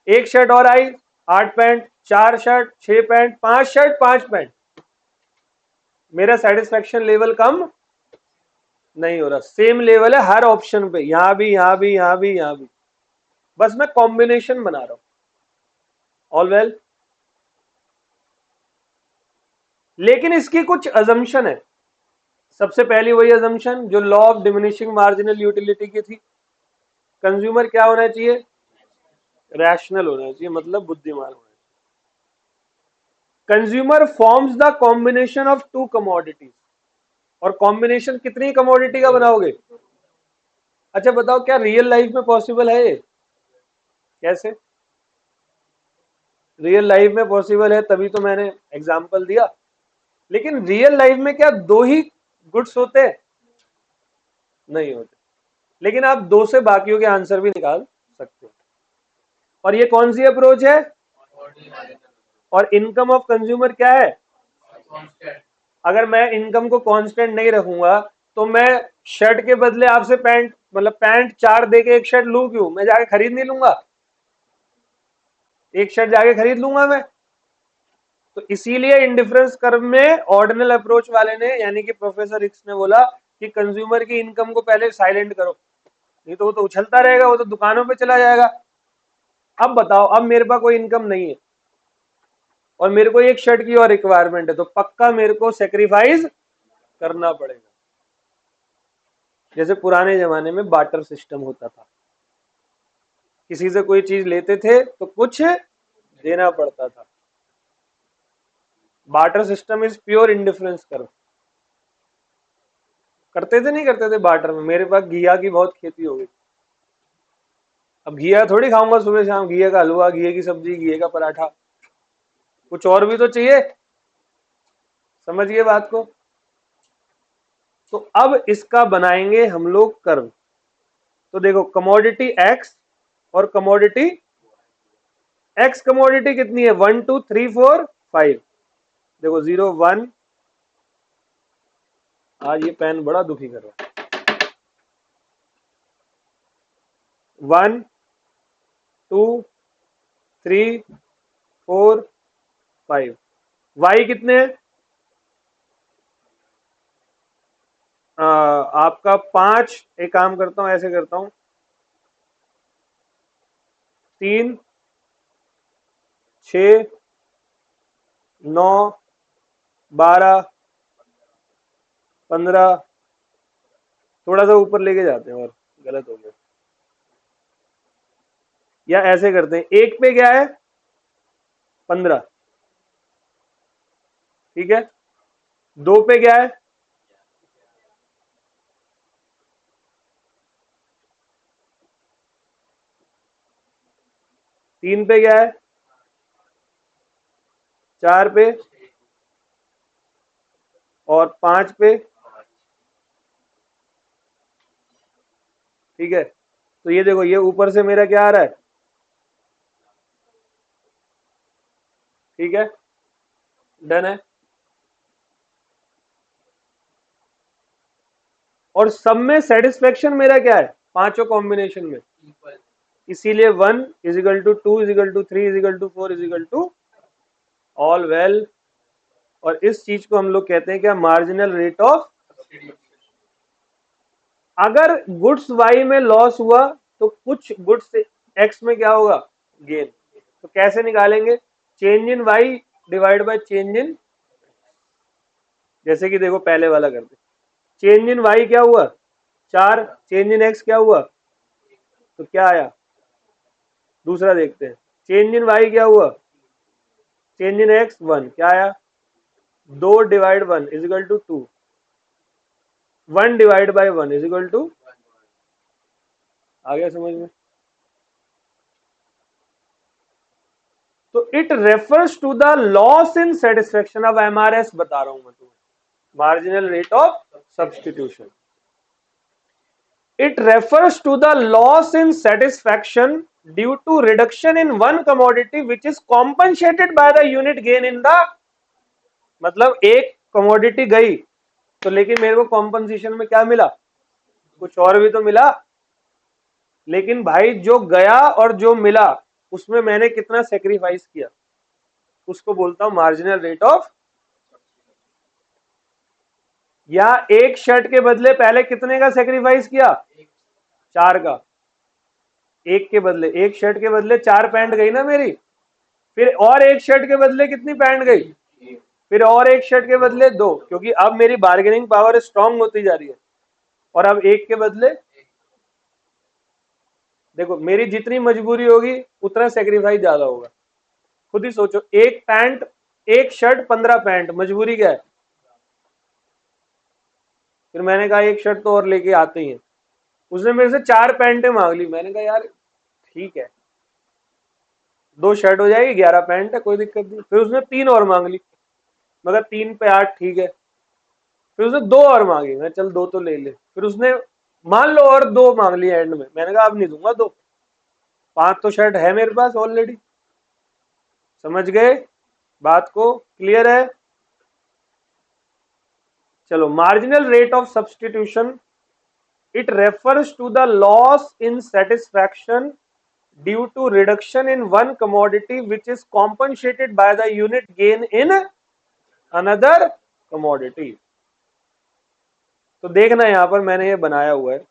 एक शर्ट और आई, 8 pant, 4 shirt 6 pant, 5 shirt 5 pant, मेरा सेटिस्फेक्शन लेवल कम नहीं हो रहा, सेम लेवल है हर ऑप्शन पे, यहां भी यहां भी यहां भी यहां भी। बस मैं कॉम्बिनेशन बना रहा हूं। All well. लेकिन इसकी कुछ अजम्पशन है। सबसे पहली वही अजम्पशन जो law of diminishing marginal utility की थी, कंज्यूमर क्या होना चाहिए? रैशनल होना चाहिए, मतलब बुद्धिमान होना चाहिए। Consumer forms the combination of 2 commodities. और कॉम्बिनेशन कितनी कमोडिटी का बनाओगे? अच्छा बताओ क्या रियल लाइफ में पॉसिबल है ये? कैसे? रियल लाइफ में पॉसिबल है तभी तो मैंने एग्जांपल दिया। लेकिन रियल लाइफ में क्या दो ही गुड्स होते हैं? नहीं होते। लेकिन आप दो से बाकियों के आंसर भी निकाल सकते हो। और ये कौन सी अप्रोच है? और इनकम ऑफ कंज्यूमर क्या है? अगर मैं इनकम को कांस्टेंट नहीं रखूंगा तो मैं शर्ट के बदले आपसे पैंट, मतलब पैंट 4 दे के एक शर्ट लूं क्यों? मैं जाके खरीद नहीं लूंगा? एक शर्ट जाके खरीद लूंगा मैं। तो इसीलिए इंडिफरेंस कर्व में ऑर्डिनल अप्रोच वाले ने, यानी कि प्रोफेसर हिक्स ने बोला कि कंज्यूमर की इनकम को पहले साइलेंट करो, नहीं तो वो तो उछलता रहेगा, वो तो दुकानों पे चला जाएगा। अब बताओ, अब मेरे पास कोई इनकम नहीं है और मेरे को एक शर्ट की और रिक्वायरमेंट है, तो पक्का मेरे को सेक्रीफाइस करना पड़ेगा। जैसे पुराने जमाने में बार्टर सिस्टम होता था, किसी से कोई चीज लेते थे तो कुछ देना पड़ता था। Barter system is pure indifference curve. करते थे नहीं करते थे बार्टर में? मेरे पास घिया की बहुत खेती हो गई, अब घिया थोड़ी खाऊंगा सुबह शाम, घिया का हलवा, घिया की सब्जी, घिया का पराठा, कुछ और भी तो चाहिए। समझिए बात को। तो अब इसका बनाएंगे हम लोग कर्व। तो देखो, कमोडिटी एक्स और कमोडिटी एक्स, कमोडिटी कितनी है? 1 2 3 4 5। देखो 0 1, आज ये पेन बड़ा दुखी कर रहा है। 1 2 3 4 5। वाई कितने हैं? आपका 5। एक काम करता हूं, ऐसे करता हूं, 3 6 9 12 15। थोड़ा सा ऊपर लेके जाते हैं, और गलत हो गया। या ऐसे करते हैं, एक पे क्या है? 15, ठीक है। दो पे क्या है? 3 पे क्या है? 4 पे, और 5 पे, ठीक है। तो ये देखो, ये ऊपर से मेरा क्या आ रहा है? ठीक है, डन है। और सब में सेटिस्फेक्शन मेरा क्या है? पांचों कॉम्बिनेशन में, इसीलिए 1 is equal to 2 is equal to 3 is equal to 4 is equal to all well. और इस चीज को हम लोग कहते हैं क्या? Marginal rate of. अगर गुड्स वाई में लॉस हुआ तो कुछ गुड्स एक्स में क्या होगा? गेन। तो कैसे निकालेंगे? Change in Y divide by change in, जैसे कि देखो पहले वाला करते, चेंज इन वाई क्या हुआ? 4। चेंज इन एक्स क्या हुआ? तो क्या आया? दूसरा देखते हैं, चेंज इन वाई क्या हुआ? चेंज इन एक्स 1, क्या आया? 2 divide 1 is equal to 2, 1 divide by 1 is equal to, आ गया समझ में? तो it refers to the loss in satisfaction. अब एमआरएस बता रहा हूं मैं तुम्हें, marginal rate of substitution. It refers to the loss in satisfaction due to reduction in one commodity which is compensated by the unit gain in the, मतलब एक commodity गई तो लेकिन मेरे को कॉम्पनसेशन में क्या मिला? कुछ और भी तो मिला। लेकिन भाई जो गया और जो मिला उसमें मैंने कितना सेक्रीफाइस किया, उसको बोलता हूं मार्जिनल रेट ऑफ। या एक शर्ट के बदले पहले कितने का सेक्रीफाइस किया? 4 का। एक के बदले, एक शर्ट के बदले 4 पैंट गई ना मेरी, फिर और एक शर्ट के बदले कितनी पैंट गई? फिर और एक शर्ट के बदले 2, क्योंकि अब मेरी बार्गेनिंग पावर स्ट्रांग होती जा रही है। और अब एक के बदले, देखो मेरी जितनी मजबूरी होगी उतना सेक्रीफाइस ज्यादा होगा। खुद ही सोचो, एक पैंट, एक शर्ट 15 पैंट, मजबूरी क्या है? फिर मैंने कहा एक शर्ट तो और लेके आते ही है। उसने मेरे से 4 पैंटें मांग ली, मैंने कहा यार ठीक है, 2 शर्ट हो जाएगी, 11 पैंट है, कोई दिक्कत नहीं। फिर उसने 3 और मांग ली, मगर 3 पे 8, ठीक है। फिर उसने 2 और मांगी, मैं चल 2 तो ले ले। फिर उसने मान लो और 2 मांग लिया एंड में, मैंने कहा अब नहीं दूंगा 2, 5 तो शर्ट है मेरे पास ऑलरेडी। समझ गए? बात को क्लियर है? चलो, marginal rate of substitution, it refers to the loss in satisfaction due to reduction in one commodity which is compensated by the unit gain in another commodity. तो देखना यहां पर मैंने ये बनाया हुआ है,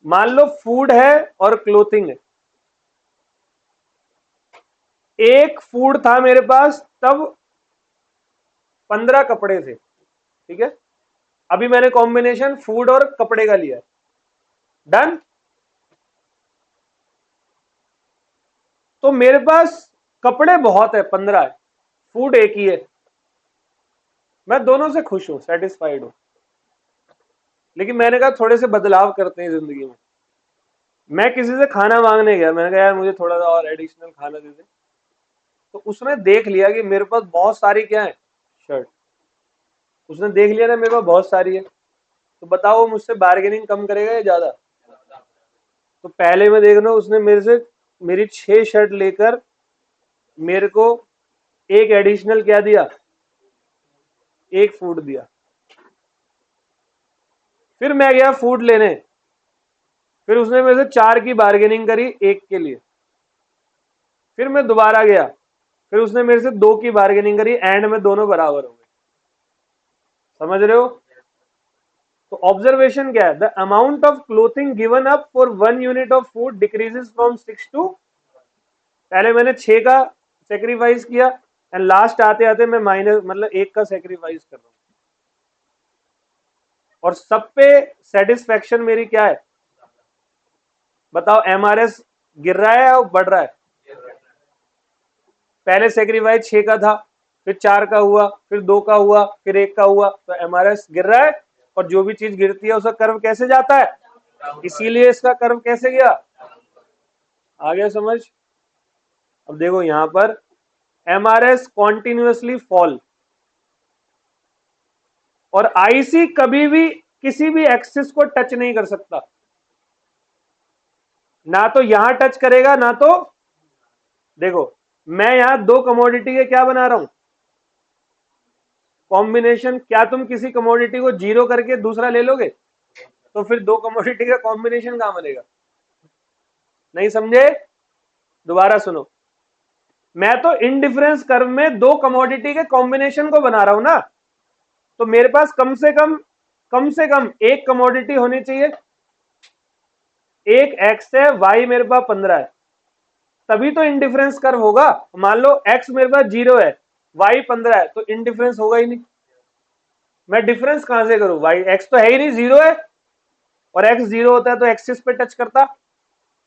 मान लो फूड है और क्लोथिंग है। एक फूड था मेरे पास तब 15 कपड़े थे, ठीक है। अभी मैंने कॉम्बिनेशन फूड और कपड़े का लिया, डन। तो मेरे पास कपड़े बहुत है, 15 है, फूड एक ही है, मैं दोनों से खुश हूं, सेटिस्फाइड हूं। लेकिन मैंने कहा थोड़े से बदलाव करते हैं जिंदगी में। मैं किसी से खाना मांगने गया, मैंने कहा यार मुझे थोड़ा सा और एडिशनल खाना दे दे। तो उसने देख लिया कि मेरे पास बहुत सारी क्या है, शर्ट। उसने देख लिया ना मेरे पास बहुत सारी है, तो बताओ वो मुझसे बार्गेनिंग कम करेगा या ज्यादा? तो पहले मैं देख रहा हूं, उसने मेरे से मेरी 6 शर्ट लेकर मेरे को एक एडिशनल क्या दिया, एक फूड दिया। फिर मैं गया फूड लेने, फिर उसने मेरे से 4 की बार्गेनिंग करी एक के लिए। फिर मैं दोबारा गया, फिर उसने मेरे से 2 की बार्गेनिंग करी, एंड में दोनों बराबर हो गए। समझ रहे हो? तो ऑब्जर्वेशन क्या है, the amount of clothing given up for 1 unit of food decreases from 6 to, पहले मैंने 6 का सेक्रीफाइस किया, एंड लास्ट आते आते मैं माइनस मतलब 1 का सेक्रीफाइस कर रहा हूं। और सब पे सेटिस्फेक्शन मेरी क्या है, बताओ? एमआरएस गिर रहा है या बढ़ रहा है? पहले सेक्रीफाइस 6 का था, फिर 4 का हुआ, फिर 2 का हुआ, फिर 1 का हुआ, तो एमआरएस गिर रहा है। और जो भी चीज गिरती है उसका कर्व कैसे जाता है, इसीलिए इसका कर्व कैसे गया, आ गया समझ? अब देखो यहां पर एमआरएस कॉन्टिन्यूसली फॉल, और आईसी कभी भी किसी भी एक्सिस को टच नहीं कर सकता, ना तो यहां टच करेगा ना तो, देखो मैं यहां 2 कमोडिटी के क्या बना रहा हूं, कॉम्बिनेशन। क्या तुम किसी कमोडिटी को जीरो करके दूसरा ले लोगे? तो फिर 2 कमोडिटी का कॉम्बिनेशन कहां बनेगा? नहीं समझे? दोबारा सुनो, मैं तो इनडिफरेंस कर्व में 2 कमोडिटी के कॉम्बिनेशन को बना रहा हूं ना। तो मेरे पास कम से कम एक कमोडिटी होनी चाहिए, एक एक्स है, वाई मेरे पास 15 है, तभी तो इनडिफरेंस कर्व होगा। मान लो एक्स मेरे पास 0 है, वाई 15 है, तो इनडिफरेंस होगा ही नहीं। मैं डिफरेंस कहां से करूं, वाई एक्स तो है ही नहीं, 0 है, और एक्स 0 होता है तो एक्सिस पे टच करता,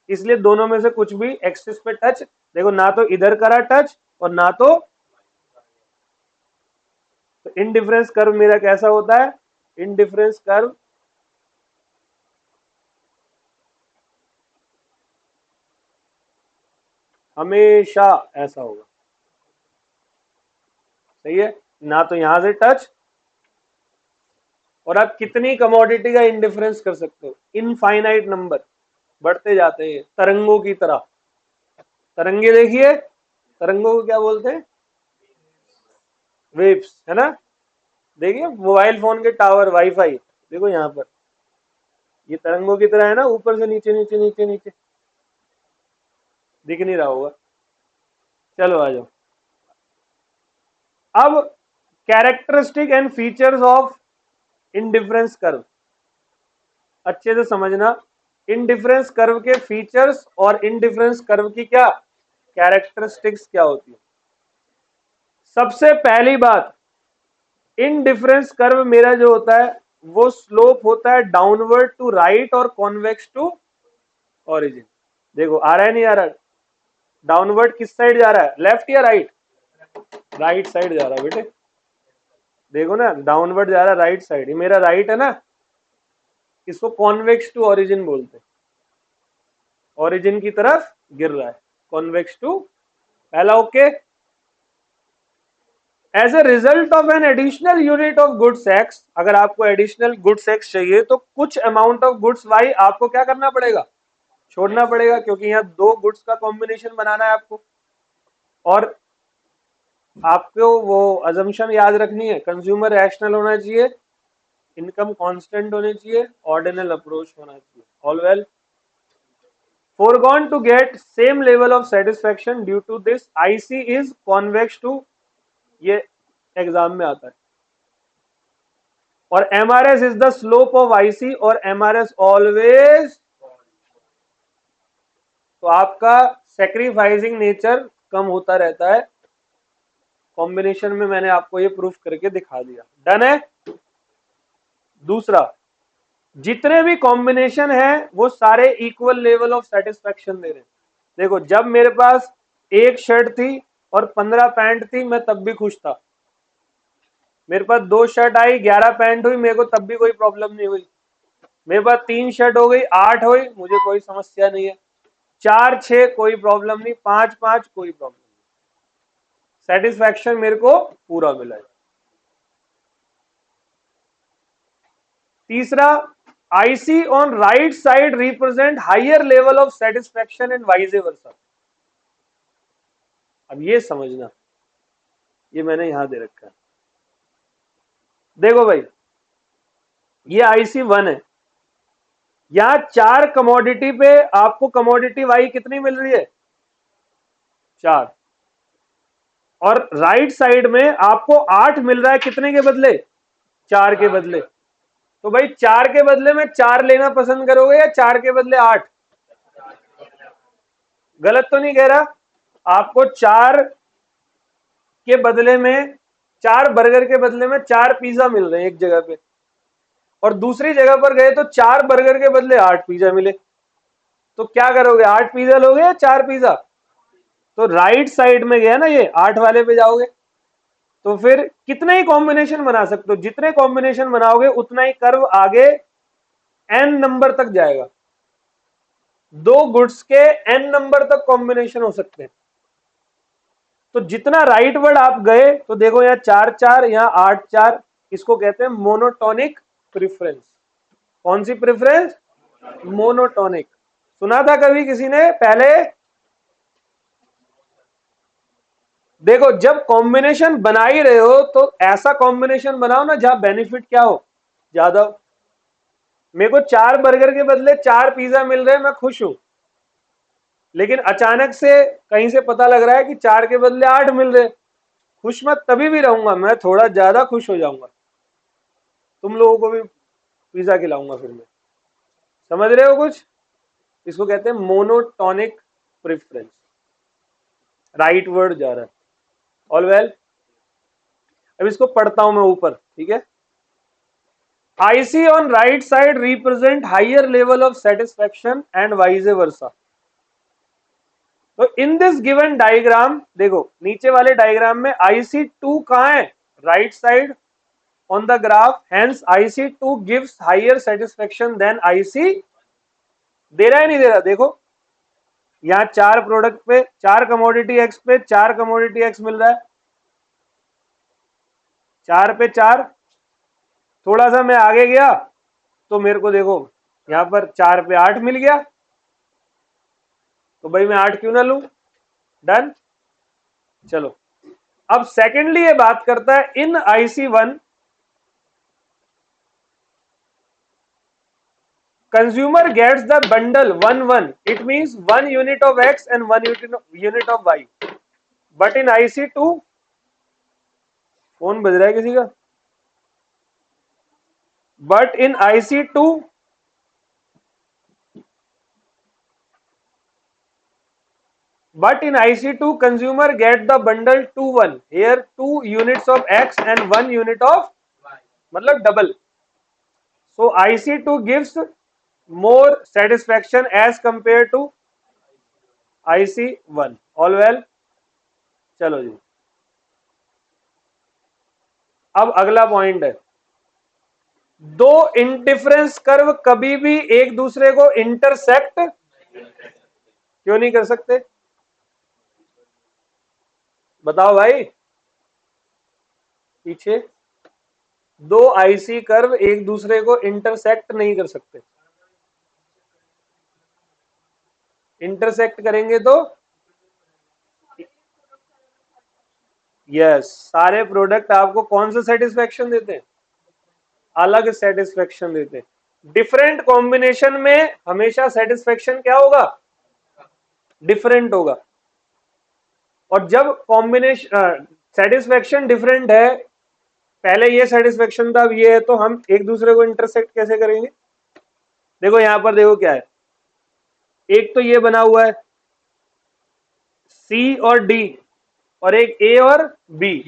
इसलिए दोनों में से कुछ भी एक्सिस पे टच, देखो ना तो इधर करा टच और ना तो इनडिफरेंस कर्व मेरा कैसा होता है, इनडिफरेंस कर्व हमेशा ऐसा होगा, सही है ना? तो यहां से टच, और आप कितनी कमोडिटी का इंडिफरेंस कर सकते हो, इनफाइनाइट नंबर, बढ़ते जाते हैं तरंगों की तरह। तरंगे देखिए, तरंगों को क्या बोलते हैं, वेव्स, है ना? देखिए मोबाइल फोन के टावर, वाईफाई, देखो यहां पर ये तरंगों की तरह है ना, ऊपर से नीचे नीचे नीचे नीचे, दिख नहीं रहा होगा। चलो आ जाओ, अब characteristic and features of indifference curve अच्छे से समझना। इनडिफरेंस कर्व के फीचर्स और इनडिफरेंस कर्व की क्या कैरेक्टरिस्टिक्स क्या होती है। सबसे पहली बात, इनडिफरेंस कर्व मेरा जो होता है वो स्लोप होता है डाउनवर्ड टू राइट और कॉन्वेक्स टू ओरिजिन। देखो आ रहा है नहीं आ रहा, डाउनवर्ड किस साइड जा रहा है, लेफ्ट या राइट? राइट साइड जा रहा है बेटे, देखो ना डाउनवर्ड जा रहा है राइट साइड, ये मेरा राइट है ना, इसको कॉन्वेक्स टू ओरिजिन बोलते हैं, ओरिजिन की तरफ गिर रहा है, कॉन्वेक्स टू, पहला okay. As a result of an additional unit of goods X, अगर आपको एडिशनल गुड्स एक्स चाहिए तो कुछ अमाउंट ऑफ गुड्स वाई आपको क्या करना पड़ेगा, छोड़ना पड़ेगा, क्योंकि यहाँ 2 गुड्स का कॉम्बिनेशन बनाना है आपको। और आपको वो अजम्पशन याद रखनी है, कंज्यूमर रैशनल होना चाहिए, इनकम कांस्टेंट होनी चाहिए, ऑर्डिनल अप्रोच होना चाहिए। All well, foregone to get same level of satisfaction due to this IC is convex to, ये एग्जाम में आता है। और MRS is the slope of IC और MRS ऑलवेज, तो आपका सेक्रीफाइसिंग नेचर कम होता रहता है। कॉम्बिनेशन में मैंने आपको ये प्रूफ करके दिखा दिया। डन है। दूसरा, जितने भी कॉम्बिनेशन है वो सारे इक्वल लेवल ऑफ सेटिस्फेक्शन दे रहे हैं। देखो, जब मेरे पास एक शर्ट थी और 15 पैंट थी, मैं तब भी खुश था। मेरे पास 2 शर्ट आई, 11 पैंट हुई, मेरे को तब भी कोई प्रॉब्लम नहीं हुई। मेरे पास 3 शर्ट हो गई, 8 हुई, मुझे कोई समस्या नहीं है। 4 6 कोई प्रॉब्लम नहीं, 5 5 कोई प्रॉब्लम नहीं। सेटिस्फैक्शन मेरे को पूरा मिला है। तीसरा, IC on right side represent higher level of satisfaction and vice versa. अब ये समझना, ये मैंने यहां दे रखा है। देखो भाई, ये IC1 है। यहां 4 कमोडिटी पे आपको कमोडिटी वाई कितनी मिल रही है? 4। और राइट साइड में आपको 8 मिल रहा है, कितने के बदले? 4 के बदले। तो भाई 4 के बदले में 4 लेना पसंद करोगे या 4 के बदले 8? गलत तो नहीं कह रहा? आपको 4 के बदले में, 4 बर्गर के बदले में 4 पिज्जा मिल रहे हैं एक जगह पे, और दूसरी जगह पर गए तो 4 बर्गर के बदले 8 पिज्जा मिले। तो क्या करोगे? 8 पिज्जा लोगे या 4 पिज्जा? तो राइट साइड में गया ना, ये 8 वाले पे जाओगे। तो फिर कितने ही कॉम्बिनेशन बना सकते हो, जितने कॉम्बिनेशन बनाओगे उतना ही कर्व आगे n नंबर तक जाएगा। 2 गुड्स के n नंबर तक कॉम्बिनेशन हो सकते हैं। तो जितना राइट वर्ड आप गए, तो देखो यहाँ 4 4, यहाँ 8 4, इसको कहते हैं मोनोटोनिक प्रेफरेंस। कौन सी प्रेफरेंस? मोनोटोनिक। सुना था कभी किसी ने पहले? देखो, जब कॉम्बिनेशन बना ही रहे हो तो ऐसा कॉम्बिनेशन बनाओ ना जहां बेनिफिट क्या हो, ज्यादा। मेरे को 4 बर्गर के बदले 4 पिज्जा मिल रहे हैं, मैं खुश हूं। लेकिन अचानक से कहीं से पता लग रहा है कि 4 के बदले 8 मिल रहे, खुश मैं तभी भी रहूंगा, मैं थोड़ा ज्यादा खुश हो जाऊंगा। तुम लोगों को भी पिज्जा खिलाऊंगा फिर मैं। समझ रहे हो कुछ? इसको कहते हैं मोनोटोनिक प्रेफरेंस। राइट वर्ड जा रहा है। ऑल वेल, अब इसको पढ़ता हूं मैं ऊपर, ठीक है। IC on right side represent higher level of satisfaction and vice versa. तो इन दिस गिवन डायग्राम, देखो नीचे वाले डायग्राम में IC2 कहां है? Right side on the graph, hence IC2 gives higher satisfaction than IC। दे रहा है नहीं दे रहा? देखो यहां 4 प्रोडक्ट पे, 4 कमोडिटी एक्स पे 4 कमोडिटी एक्स मिल रहा है, 4 पे 4। थोड़ा सा मैं आगे गया तो मेरे को देखो यहां पर 4 पे 8 मिल गया, तो भाई मैं 8 क्यों ना लूं? डन। चलो, अब सेकेंडली ये बात करता है इन IC1 consumer gets the bundle 1 1, it means 1 unit of X and 1 unit of Y, but in IC2, phone बज रहा है किसी का, but in IC2 consumer get the bundle 2 1, here 2 units of X and 1 unit of Y, मतलब double. so IC2 gives more satisfaction as compared to IC1। all well, चलो जी, अब अगला point है, दो इंडिफरेंस कर्व कभी भी एक दूसरे को इंटरसेक्ट क्यों नहीं कर सकते? बताओ भाई। पीछे दो IC कर्व एक दूसरे को इंटरसेक्ट नहीं कर सकते। इंटरसेक्ट करेंगे तो यस, सारे प्रोडक्ट आपको कौन सा सेटिस्फेक्शन देते हैं? अलग सेटिस्फेक्शन देते हैं। डिफरेंट कॉम्बिनेशन में हमेशा सेटिस्फेक्शन क्या होगा? डिफरेंट होगा। और जब कॉम्बिनेशन सेटिस्फेक्शन डिफरेंट है, पहले ये सेटिस्फेक्शन था, अब ये है, तो हम एक दूसरे को इंटरसेक्ट कैसे करेंगे? देखो यहां पर देखो क्या है, एक तो ये बना हुआ है सी और डी, और एक ए और बी,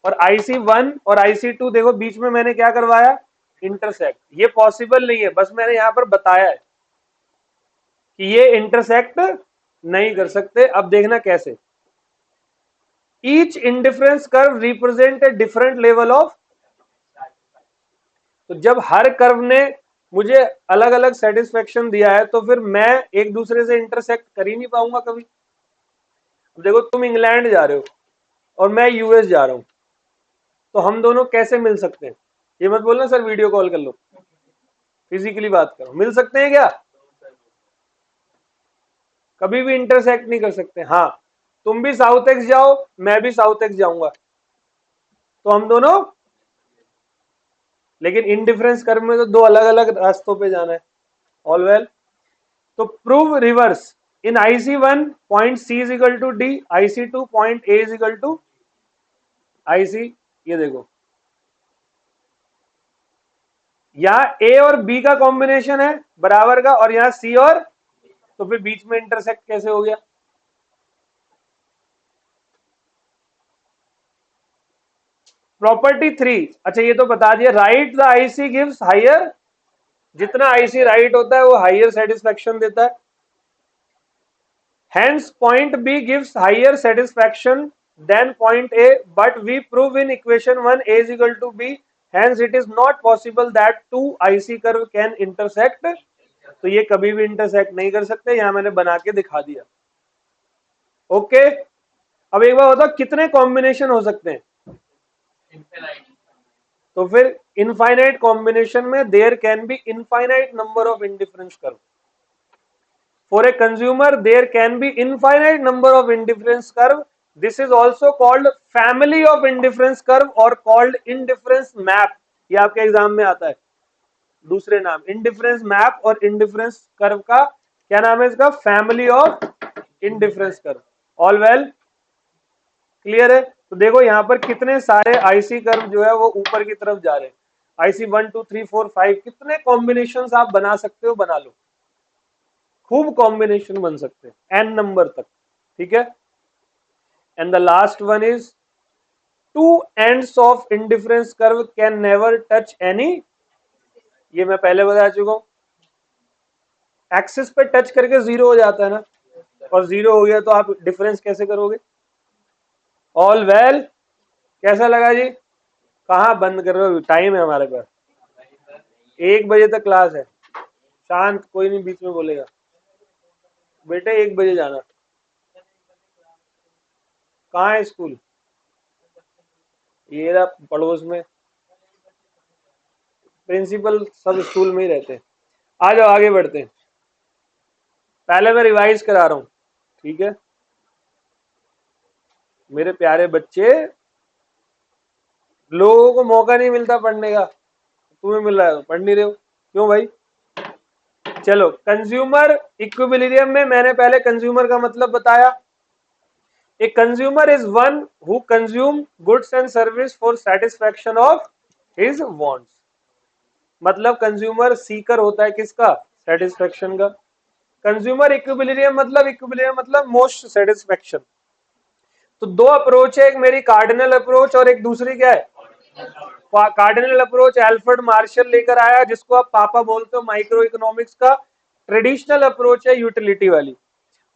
और IC1 और IC2 देखो बीच में मैंने क्या करवाया? इंटरसेक्ट। ये पॉसिबल नहीं है, बस मैंने यहां पर बताया है कि ये इंटरसेक्ट नहीं कर सकते। अब देखना कैसे। Each indifference curve represent a different level of, तो जब हर कर्व ने मुझे अलग अलग सेटिस्फेक्शन दिया है, तो फिर मैं एक दूसरे से इंटरसेक्ट कर ही नहीं पाऊंगा कभी। देखो तुम इंग्लैंड जा रहे हो और मैं US जा रहा हूं, तो हम दोनों कैसे मिल सकते हैं? ये मत बोलना सर वीडियो कॉल कर लो, फिजिकली बात करो। मिल सकते हैं क्या? कभी भी इंटरसेक्ट नहीं कर सकते। हाँ, तुम भी साउथ एक्स जाओ, मैं भी साउथ एक्स जाऊंगा, तो हम दोनों, लेकिन इंडिफरेंस कर्व में तो दो अलग अलग रास्तों पे जाना है। ऑल वेल, तो prove reverse. In IC1 point C is equal to D, IC2 point A is equal to IC। ये देखो यहाँ A और B का कॉम्बिनेशन है बराबर का, और यहाँ C और, तो फिर बीच में इंटरसेक्ट कैसे हो गया? प्रॉपर्टी 3, अच्छा ये तो बता दिया, right the IC gives higher, जितना IC राइट होता है वो हायर सेटिस्फेक्शन देता है। Hence point B gives higher satisfaction than point A, but we prove in equation 1 A is equal to B, hence it is not possible that two IC curve can intersect। तो ये कभी भी intersect नहीं कर सकते, यहां मैंने बना के दिखा दिया। ओके, अब एक बार बताओ कितने कॉम्बिनेशन हो सकते हैं? तो फिर इनफाइनाइट कॉम्बिनेशन में there can be infinite number of indifference curve. For a consumer, there can be infinite number of indifference curve. This is also called family of indifference curve or called indifference map। ये आपके exam में आता है दूसरे नाम, indifference map और indifference curve का क्या नाम है? इसका family of indifference curve. All well, clear है? तो देखो यहां पर कितने सारे IC कर्व जो है वो ऊपर की तरफ जा रहे हैं। IC1 2 3 4 5, कितने कॉम्बिनेशन आप बना सकते हो? बना लो, खूब कॉम्बिनेशन बन सकते हैं n नंबर तक, ठीक है। And the last one is two ends of indifference curve can never touch any, ये मैं पहले बता चुका हूं। एक्सिस पे टच करके जीरो हो जाता है ना, और जीरो हो गया तो आप डिफरेंस कैसे करोगे? ऑल वेल, कैसा लगा जी? कहाँ बंद कर रहे हो? टाइम है हमारे पास, 1 बजे तक क्लास है। शांत, कोई नहीं बीच में बोलेगा। बेटे 1 बजे जाना। कहाँ है स्कूल? ये रहा पड़ोस में, प्रिंसिपल सब स्कूल में ही रहते हैं। आ जाओ आगे बढ़ते हैं, पहले मैं रिवाइज करा रहा हूं, ठीक है मेरे प्यारे बच्चे। लोगों को मौका नहीं मिलता पढ़ने का, तुम्हें मिल रहा है, पढ़ नहीं रहे हो क्यों भाई? चलो, कंज्यूमर इक्विलिब्रियम में मैंने पहले कंज्यूमर का मतलब बताया। ए consumer is one who consume goods and service for satisfaction of his wants. मतलब कंज्यूमर सीकर होता है किसका? सेटिस्फैक्शन का। कंज्यूमर इक्विलिब्रियम मतलब मोस्ट सेटिस्फैक्शन। तो दो अप्रोच है, एक मेरी कार्डिनल अप्रोच और एक दूसरी क्या है? कार्डिनल अप्रोच एल्फ्रेड मार्शल लेकर आया, जिसको आप पापा बोलते हो माइक्रो इकोनॉमिक्स का। ट्रेडिशनल अप्रोच है यूटिलिटी वाली।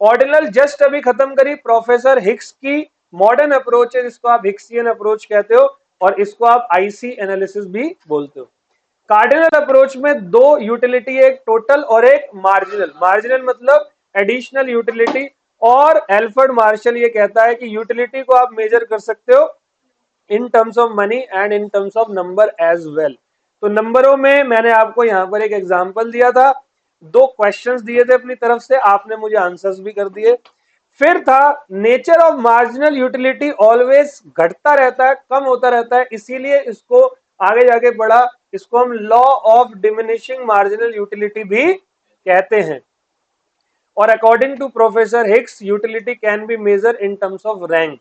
ऑर्डिनल जस्ट अभी खत्म करी प्रोफेसर हिक्स की। मॉडर्न अप्रोच है जिसको आप हिक्सियन अप्रोच कहते हो, और इसको आप IC एनालिसिस भी बोलते हो। कार्डिनल अप्रोच में दो यूटिलिटी, एक टोटल और एक मार्जिनल। मार्जिनल मतलब एडिशनल यूटिलिटी। और एल्फ्रेड मार्शल ये कहता है कि यूटिलिटी को आप मेजर कर सकते हो in terms of money and in terms of number as well. तो नंबरों में मैंने आपको यहां पर एक एग्जांपल दिया था, दो क्वेश्चंस दिए थे अपनी तरफ से, आपने मुझे आंसर्स भी कर दिए। फिर था nature of marginal utility always घटता रहता है, कम होता रहता है, इसीलिए इसको आगे जाके पढ़ा, इसको हम law of diminishing marginal utility भी कहते हैं। और according to professor Hicks utility can be measure in terms of rank.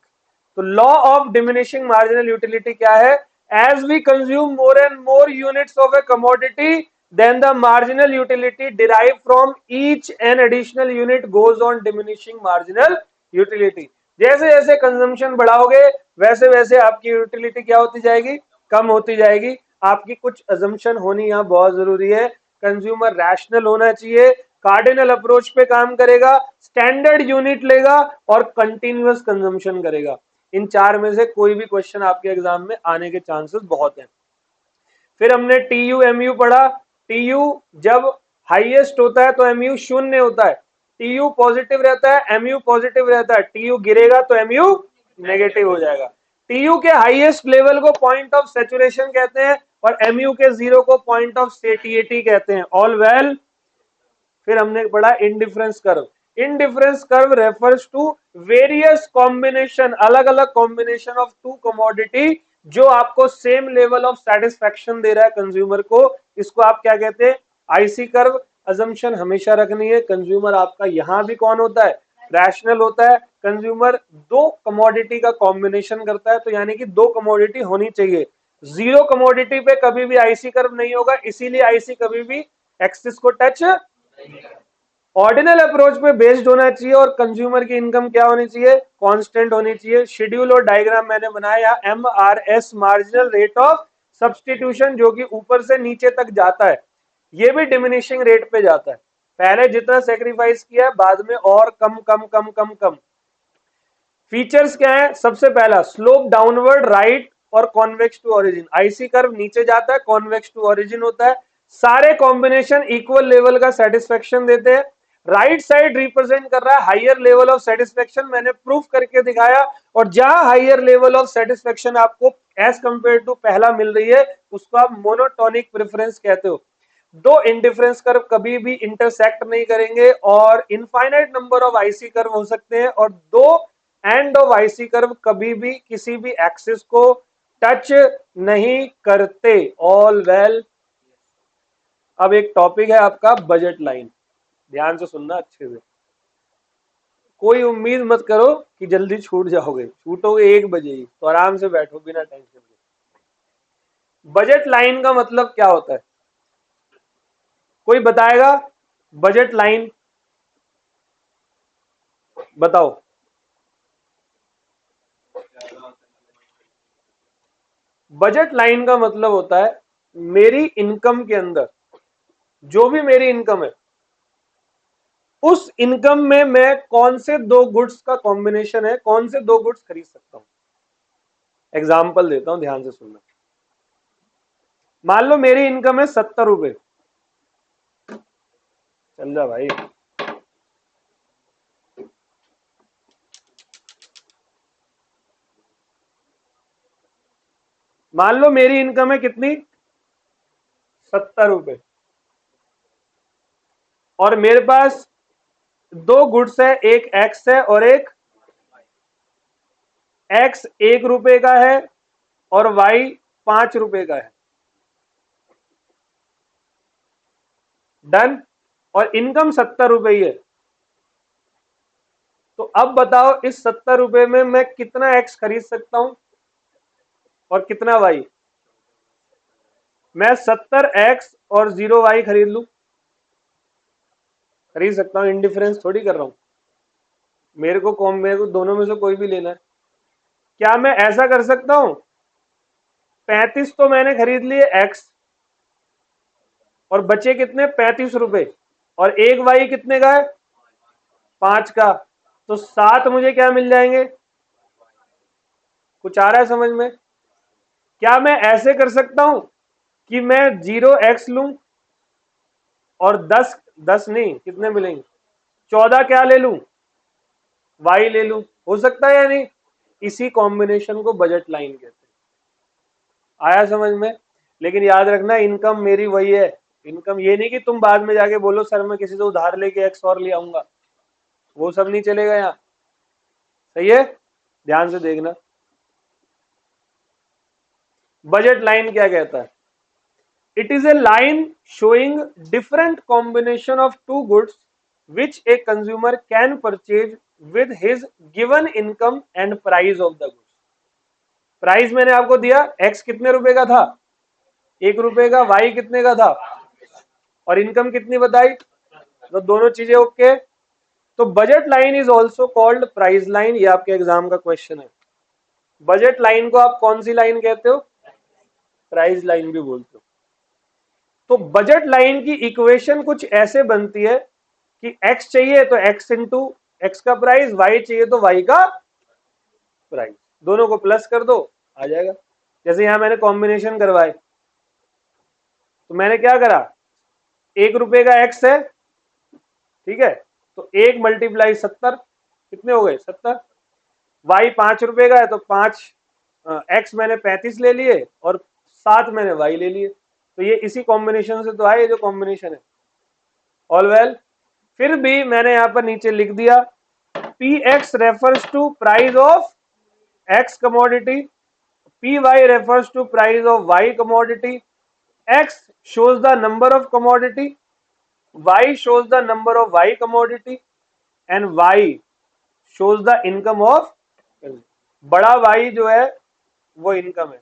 तो law of diminishing marginal utility क्या है? As we consume more and more units of a commodity then the marginal utility derived from each and additional unit goes on diminishing marginal utility। जैसे जैसे consumption बढ़ाओगे वैसे वैसे आपकी utility क्या होती जाएगी? कम होती जाएगी। आपकी कुछ अजम्पशन होनी यहाँ बहुत जरूरी है। कंज्यूमर रैशनल होना चाहिए, कार्डिनल अप्रोच पे काम करेगा, स्टैंडर्ड यूनिट लेगा और कंटिन्यूअस कंजम्पशन करेगा। इन चार में से कोई भी क्वेश्चन आपके एग्जाम में आने के चांसेस बहुत हैं। फिर हमने टीयू एमयू पढ़ा। टीयू जब हाईएस्ट होता है तो एमयू शून्य होता है, टीयू पॉजिटिव रहता है, एमयू पॉजिटिव रहता है, टीयू गिरेगा तो एमयू नेगेटिव हो जाएगा। टीयू के हाईएस्ट लेवल को पॉइंट ऑफ सैचुरेशन कहते हैं और एमयू के जीरो को पॉइंट ऑफ सेटिएटी कहते हैं। All well. फिर हमने पढ़ा indifference curve. Indifference curve refers to various combination, अलग अलग कॉम्बिनेशन ऑफ टू कमोडिटी जो आपको सेम लेवल ऑफ सेटिस्फेक्शन दे रहा है कंज्यूमर को। इसको आप क्या कहते हैं? IC curve. अजम्पशन हमेशा रखनी है, कंज्यूमर आपका यहां भी कौन होता है? रैशनल होता है। कंज्यूमर दो कमोडिटी का कॉम्बिनेशन करता है, तो यानी कि दो कमोडिटी होनी चाहिए। जीरो कमोडिटी पे कभी भी आईसी कर्व नहीं होगा, इसीलिए आईसी कभी भी एक्सिस को टच। ऑर्डिनल अप्रोच पे बेस्ड होना चाहिए और कंज्यूमर की इनकम क्या होनी चाहिए? कांस्टेंट होनी चाहिए। शेड्यूल और डायग्राम मैंने बनाया। MRS marginal rate of substitution, जो कि ऊपर से नीचे तक जाता है, ये भी डिमिनिशिंग रेट पे जाता है। पहले जितना सेक्रीफाइस किया बाद में और कम कम कम कम कम। फीचर्स क्या है? सबसे पहला स्लोप डाउनवर्ड राइट और convex to origin. IC curve नीचे जाता है, कॉन्वेक्स टू ओरिजिन होता है। सारे कॉम्बिनेशन इक्वल लेवल का सेटिस्फेक्शन देते हैं। राइट साइड रिप्रेजेंट कर रहा है हाइयर लेवल ऑफ सेटिस्फेक्शन, मैंने प्रूफ करके दिखाया। और जहां हाइयर लेवल ऑफ सेटिस्फेक्शन आपको एज कंपेयर टू पहला मिल रही है उसको आप मोनोटोनिक प्रेफरेंस कहते हो। दो इंडिफरेंस कर्व कभी भी इंटरसेक्ट नहीं करेंगे और infinite number of IC curve हो सकते हैं और दो एंड ऑफ आईसी कर्व कभी भी किसी भी एक्सिस को टच नहीं करते। All well. अब एक टॉपिक है आपका बजट लाइन, ध्यान से सुनना अच्छे से। कोई उम्मीद मत करो कि जल्दी छूट जाओगे, छूटोगे 1 बजे ही, तो आराम से बैठो बिना टेंशन के। बजट लाइन का मतलब क्या होता है? कोई बताएगा? बजट लाइन बताओ। बजट लाइन का मतलब होता है मेरी इनकम के अंदर जो भी मेरी इनकम है उस इनकम में मैं कौन से दो गुड्स का कॉम्बिनेशन है, कौन से दो गुड्स खरीद सकता हूं। एग्जाम्पल देता हूं, ध्यान से सुनना। मान लो मेरी इनकम है 70 रुपए। चल जा भाई। मान लो मेरी इनकम है कितनी? 70 रुपए। और मेरे पास दो गुड्स है, एक एक्स है और एक एक्स 1 रुपए का है और वाई 5 रुपए का है। डन। और इनकम 70 रुपए ही है। तो अब बताओ इस 70 रुपए में मैं कितना एक्स खरीद सकता हूं और कितना वाई? मैं 70 एक्स और 0 वाई खरीद लू, खरीद सकता हूं। इंडिफरेंस थोड़ी कर रहा हूं। मेरे को दोनों में से कोई भी लेना है। क्या मैं ऐसा कर सकता हूं? 35 तो मैंने खरीद लिए एक्स और बचे कितने? 35 रुपए। और एक वाई कितने का है? 5 का। तो 7 मुझे क्या मिल जाएंगे? कुछ आ रहा है समझ में? क्या मैं ऐसे कर सकता हूं कि मैं 0 एक्स लूं और 10 नहीं, कितने मिलेंगे? 14 क्या ले लूं? वाई ले लूं। हो सकता है या नहीं? इसी कॉम्बिनेशन को बजट लाइन कहते हैं। आया समझ में? लेकिन याद रखना इनकम मेरी वही है। इनकम ये नहीं कि तुम बाद में जाके बोलो सर मैं किसी से उधार लेके एक्स और ले आऊंगा, वो सब नहीं चलेगा यहाँ। सही है, ध्यान से देखना। बजट लाइन क्या कहता है? It is a line showing different combination of two goods which a consumer can purchase with his given income and price of the goods. Price मैंने आपको दिया, एक्स कितने रुपए का था? 1 रुपए का। वाई कितने का था? और इनकम कितनी बताई? तो दोनों चीजें ओके। तो budget line is also called price line, ये आपके एग्जाम का क्वेश्चन है। बजट लाइन को आप कौन सी लाइन कहते हो? प्राइस लाइन भी बोलते हो। तो बजट लाइन की इक्वेशन कुछ ऐसे बनती है कि x चाहिए तो x इंटू एक्स का प्राइस, y चाहिए तो y का प्राइस, दोनों को प्लस कर दो, आ जाएगा। जैसे यहां मैंने कॉम्बिनेशन करवाए, तो मैंने क्या करा, 1 रुपए का x है, ठीक है, तो 1 मल्टीप्लाई 70, कितने हो गए? 70। y 5 रुपए का है तो 5 x मैंने 35 ले लिए और 7 मैंने y ले लिए। तो ये इसी कॉम्बिनेशन से तो आए, ये जो कॉम्बिनेशन है। ऑल वेल, फिर भी मैंने यहां पर नीचे लिख दिया P X refers to price of X commodity, P Y refers to price of Y commodity, X shows the number of commodity, y shows the number of y commodity and y shows the income of। बड़ा y जो है वो income है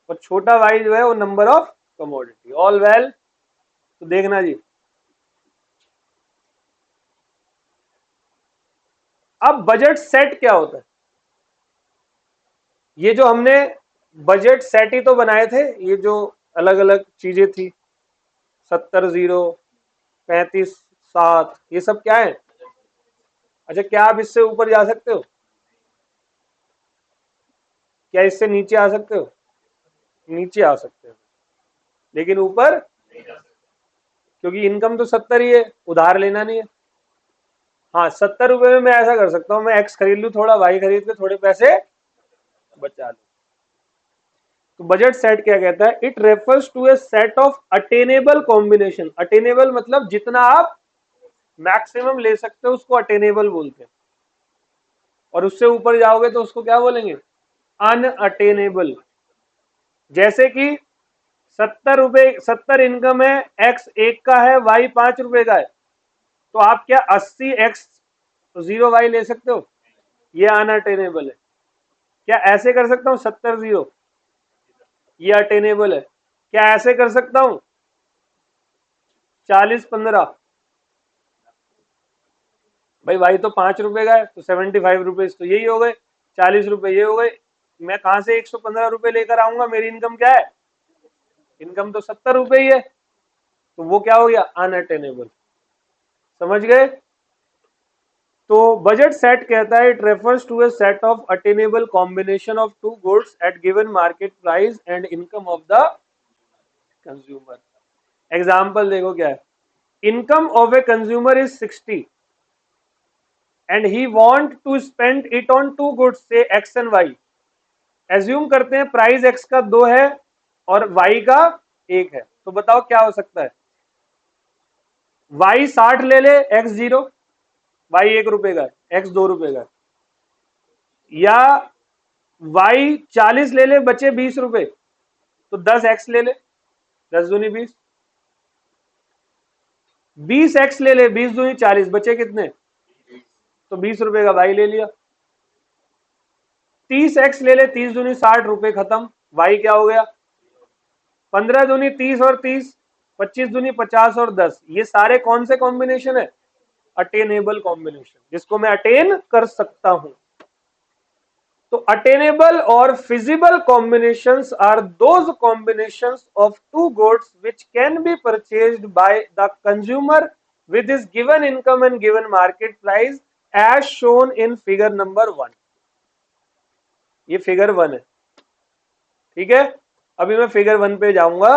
और छोटा y जो है वो number of commodity. All well, तो देखना जी, अब बजट सेट क्या होता है? ये जो हमने बजट सेट ही तो बनाए थे, ये जो अलग अलग चीजें थी, 70 0, 35 7, ये सब क्या है? अच्छा, क्या आप इससे ऊपर जा सकते हो? क्या इससे नीचे आ सकते हो? नीचे आ सकते हो, लेकिन ऊपर, क्योंकि इनकम तो 70 ही है, उधार लेना नहीं है। हाँ, 70 रुपए में मैं ऐसा कर सकता हूँ, मैं एक्स खरीद लूँ थोड़ा, वाई खरीद के थोड़े पैसे बचा लूँ। तो बजट सेट क्या कहता है? It refers to a set of attainable combination. Attainable मतलब जितना आप मैक्सिमम ले सकते हो उसको अटेनेबल बोलते हैं, और उससे ऊपर जाओगे तो उसको क्या बोलेंगे? अनअटेनेबल। जैसे कि 70 रुपए, 70 इनकम है, एक्स 1 का है, वाई 5 रुपए का है, तो आप क्या 80 एक्स 0 वाई ले सकते हो? ये अनअटेनेबल है। क्या ऐसे कर सकता हूं 70 0? ये अटेनेबल है। क्या ऐसे कर सकता हूं 40 15? भाई वाई तो 5 रुपए का है, तो 75 रुपीज तो यही हो गए, 40 रुपए ये हो गए। मैं कहां से 115 रुपए लेकर आऊंगा? मेरी इनकम क्या है? इनकम तो 70 रुपए ही है, तो वो क्या हो गया? अनअटेनेबल। समझ गए? तो बजट सेट कहता है it refers to a set of attainable combination of two goods at given market price and income of the consumer. Example देखो क्या है, income of a consumer is 60 and he want to spend it on two goods say X and Y. Assume करते हैं price x का 2 है और Y का 1 है, तो बताओ क्या हो सकता है? वाई 60 ले ले, एक्स 0, वाई 1 रुपए का, एक्स 2 रुपए का, या वाई 40 ले ले, बचे 20 रुपए, तो 10 एक्स ले ले, 10 दूनी 20, 20 एक्स ले ले, 20 दूनी 40, बचे कितने? तो 20 रुपए का वाई ले लिया। 30 एक्स ले ले, 30 दूनी 60 रुपए, खत्म। वाई क्या हो गया? 15 दूनी 30 और 30, 25 दूनी 50 और 10, ये सारे कौन से कॉम्बिनेशन है? अटेनेबल कॉम्बिनेशन, जिसको मैं अटेन कर सकता हूं। तो अटेनेबल और feasible combinations are those combinations of two goods which can be purchased by the consumer with his given income and given market price as shown in figure number 1। ये figure 1 है, ठीक है। अभी मैं फिगर 1 पे जाऊंगा।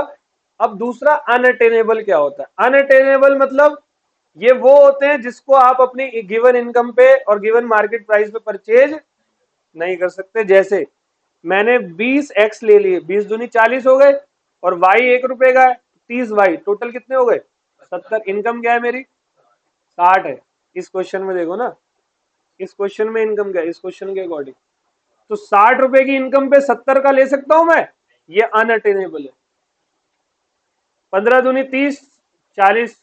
अब दूसरा अनअटेनेबल क्या होता है? अनअटेनेबल मतलब ये वो होते हैं जिसको आप अपनी गिवन इनकम पे और गिवन मार्केट प्राइस पे परचेज नहीं कर सकते। जैसे मैंने 20 एक्स ले लिए, 20 दूनी 40 हो गए, और वाई 1 रुपए का है, 30 वाई, टोटल कितने हो गए? 70। इनकम क्या है मेरी? 60 है। इस क्वेश्चन में देखो ना, इस क्वेश्चन में इनकम क्या है, इस क्वेश्चन के अकॉर्डिंग। तो 60 रुपए की इनकम पे 70 का ले सकता हूं मैं, ये अनअटेनेबल है। 15 दूनी 30, 40,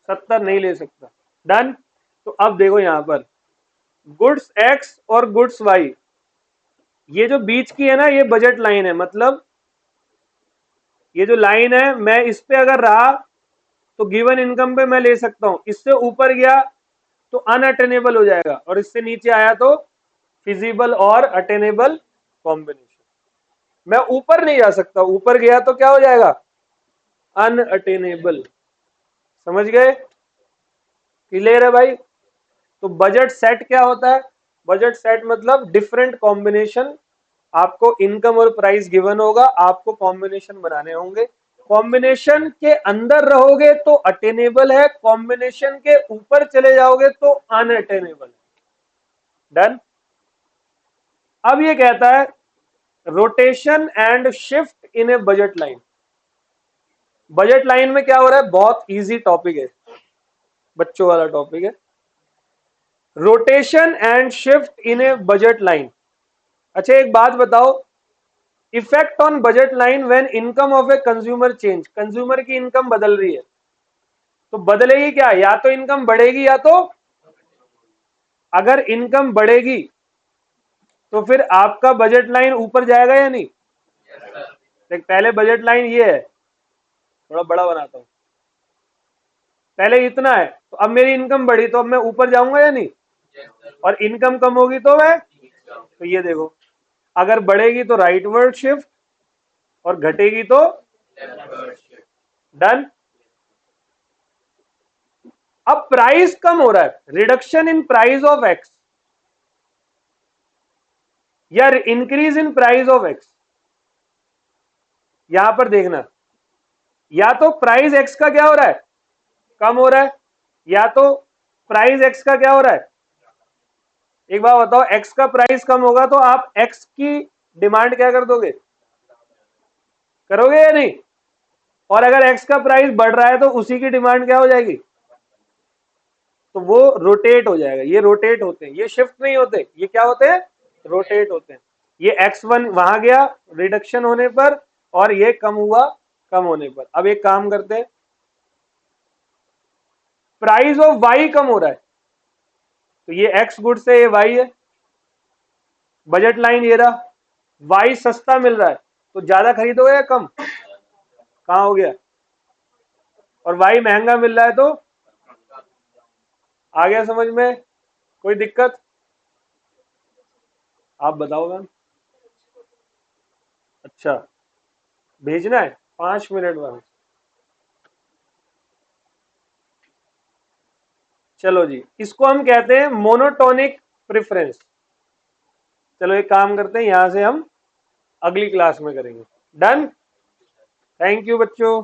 70 नहीं ले सकता। डन। तो अब देखो यहां पर गुड्स एक्स और गुड्स वाई, ये जो बीच की है ना, ये बजट लाइन है। मतलब ये जो लाइन है, मैं इस पे अगर रहा तो गिवन इनकम पे मैं ले सकता हूं, इससे ऊपर गया तो अनअटेनेबल हो जाएगा, और इससे नीचे आया तो फिजिबल और अटेनेबल कॉम्बिनेशन। मैं ऊपर नहीं जा सकता, ऊपर गया तो क्या हो जाएगा, अनअटेनेबल। समझ गए, क्लियर है भाई। तो बजट सेट क्या होता है, बजट सेट मतलब डिफरेंट कॉम्बिनेशन। आपको इनकम और प्राइस गिवन होगा, आपको कॉम्बिनेशन बनाने होंगे। कॉम्बिनेशन के अंदर रहोगे तो अटेनेबल है, कॉम्बिनेशन के ऊपर चले जाओगे तो अनअटेनेबल है। डन। अब ये कहता है rotation and shift in A budget line. Budget line में क्या हो रहा है, बहुत इजी टॉपिक है, बच्चों वाला टॉपिक है। Rotation and shift in A budget line. अच्छा एक बात बताओ, effect on budget line when income of a consumer change. Consumer की इनकम बदल रही है, तो बदलेगी क्या, या तो इनकम बढ़ेगी या तो, अगर इनकम बढ़ेगी तो फिर आपका बजट लाइन ऊपर जाएगा या नहीं। देख पहले बजट लाइन ये है, थोड़ा बड़ा बनाता हूं, पहले इतना है, तो अब मेरी इनकम बढ़ी तो अब मैं ऊपर जाऊंगा या नहीं, और इनकम कम होगी तो मैं, तो ये देखो, अगर बढ़ेगी तो राइटवर्ड शिफ्ट और घटेगी तो। डन। अब प्राइस कम हो रहा है, reduction in price of X या increase in price of X. यहां पर देखना, या तो प्राइस एक्स का क्या हो रहा है, कम हो रहा है, या तो प्राइस एक्स का क्या हो रहा है। एक बात बताओ, एक्स का प्राइस कम होगा तो आप एक्स की डिमांड क्या कर दोगे, करोगे या नहीं। और अगर एक्स का प्राइस बढ़ रहा है तो उसी की डिमांड क्या हो जाएगी, तो वो रोटेट हो जाएगा। ये रोटेट होते हैं, ये शिफ्ट नहीं होते, ये क्या होते हैं, रोटेट होते हैं। ये x1 वहां गया रिडक्शन होने पर, और ये कम हुआ कम होने पर। अब एक काम करते हैं, प्राइस ऑफ y कम हो रहा है, तो ये x गुड से ये y है, बजट लाइन ये रहा। y सस्ता मिल रहा है तो ज्यादा खरीदोगे या कम, कहां हो गया, और y महंगा मिल रहा है तो, आ गया समझ में, कोई दिक्कत, आप बताओ मैम। अच्छा भेजना है, 5 मिनट में। चलो जी, इसको हम कहते हैं मोनोटोनिक प्रेफरेंस। चलो एक काम करते हैं, यहां से हम अगली क्लास में करेंगे। डन। थैंक यू बच्चों।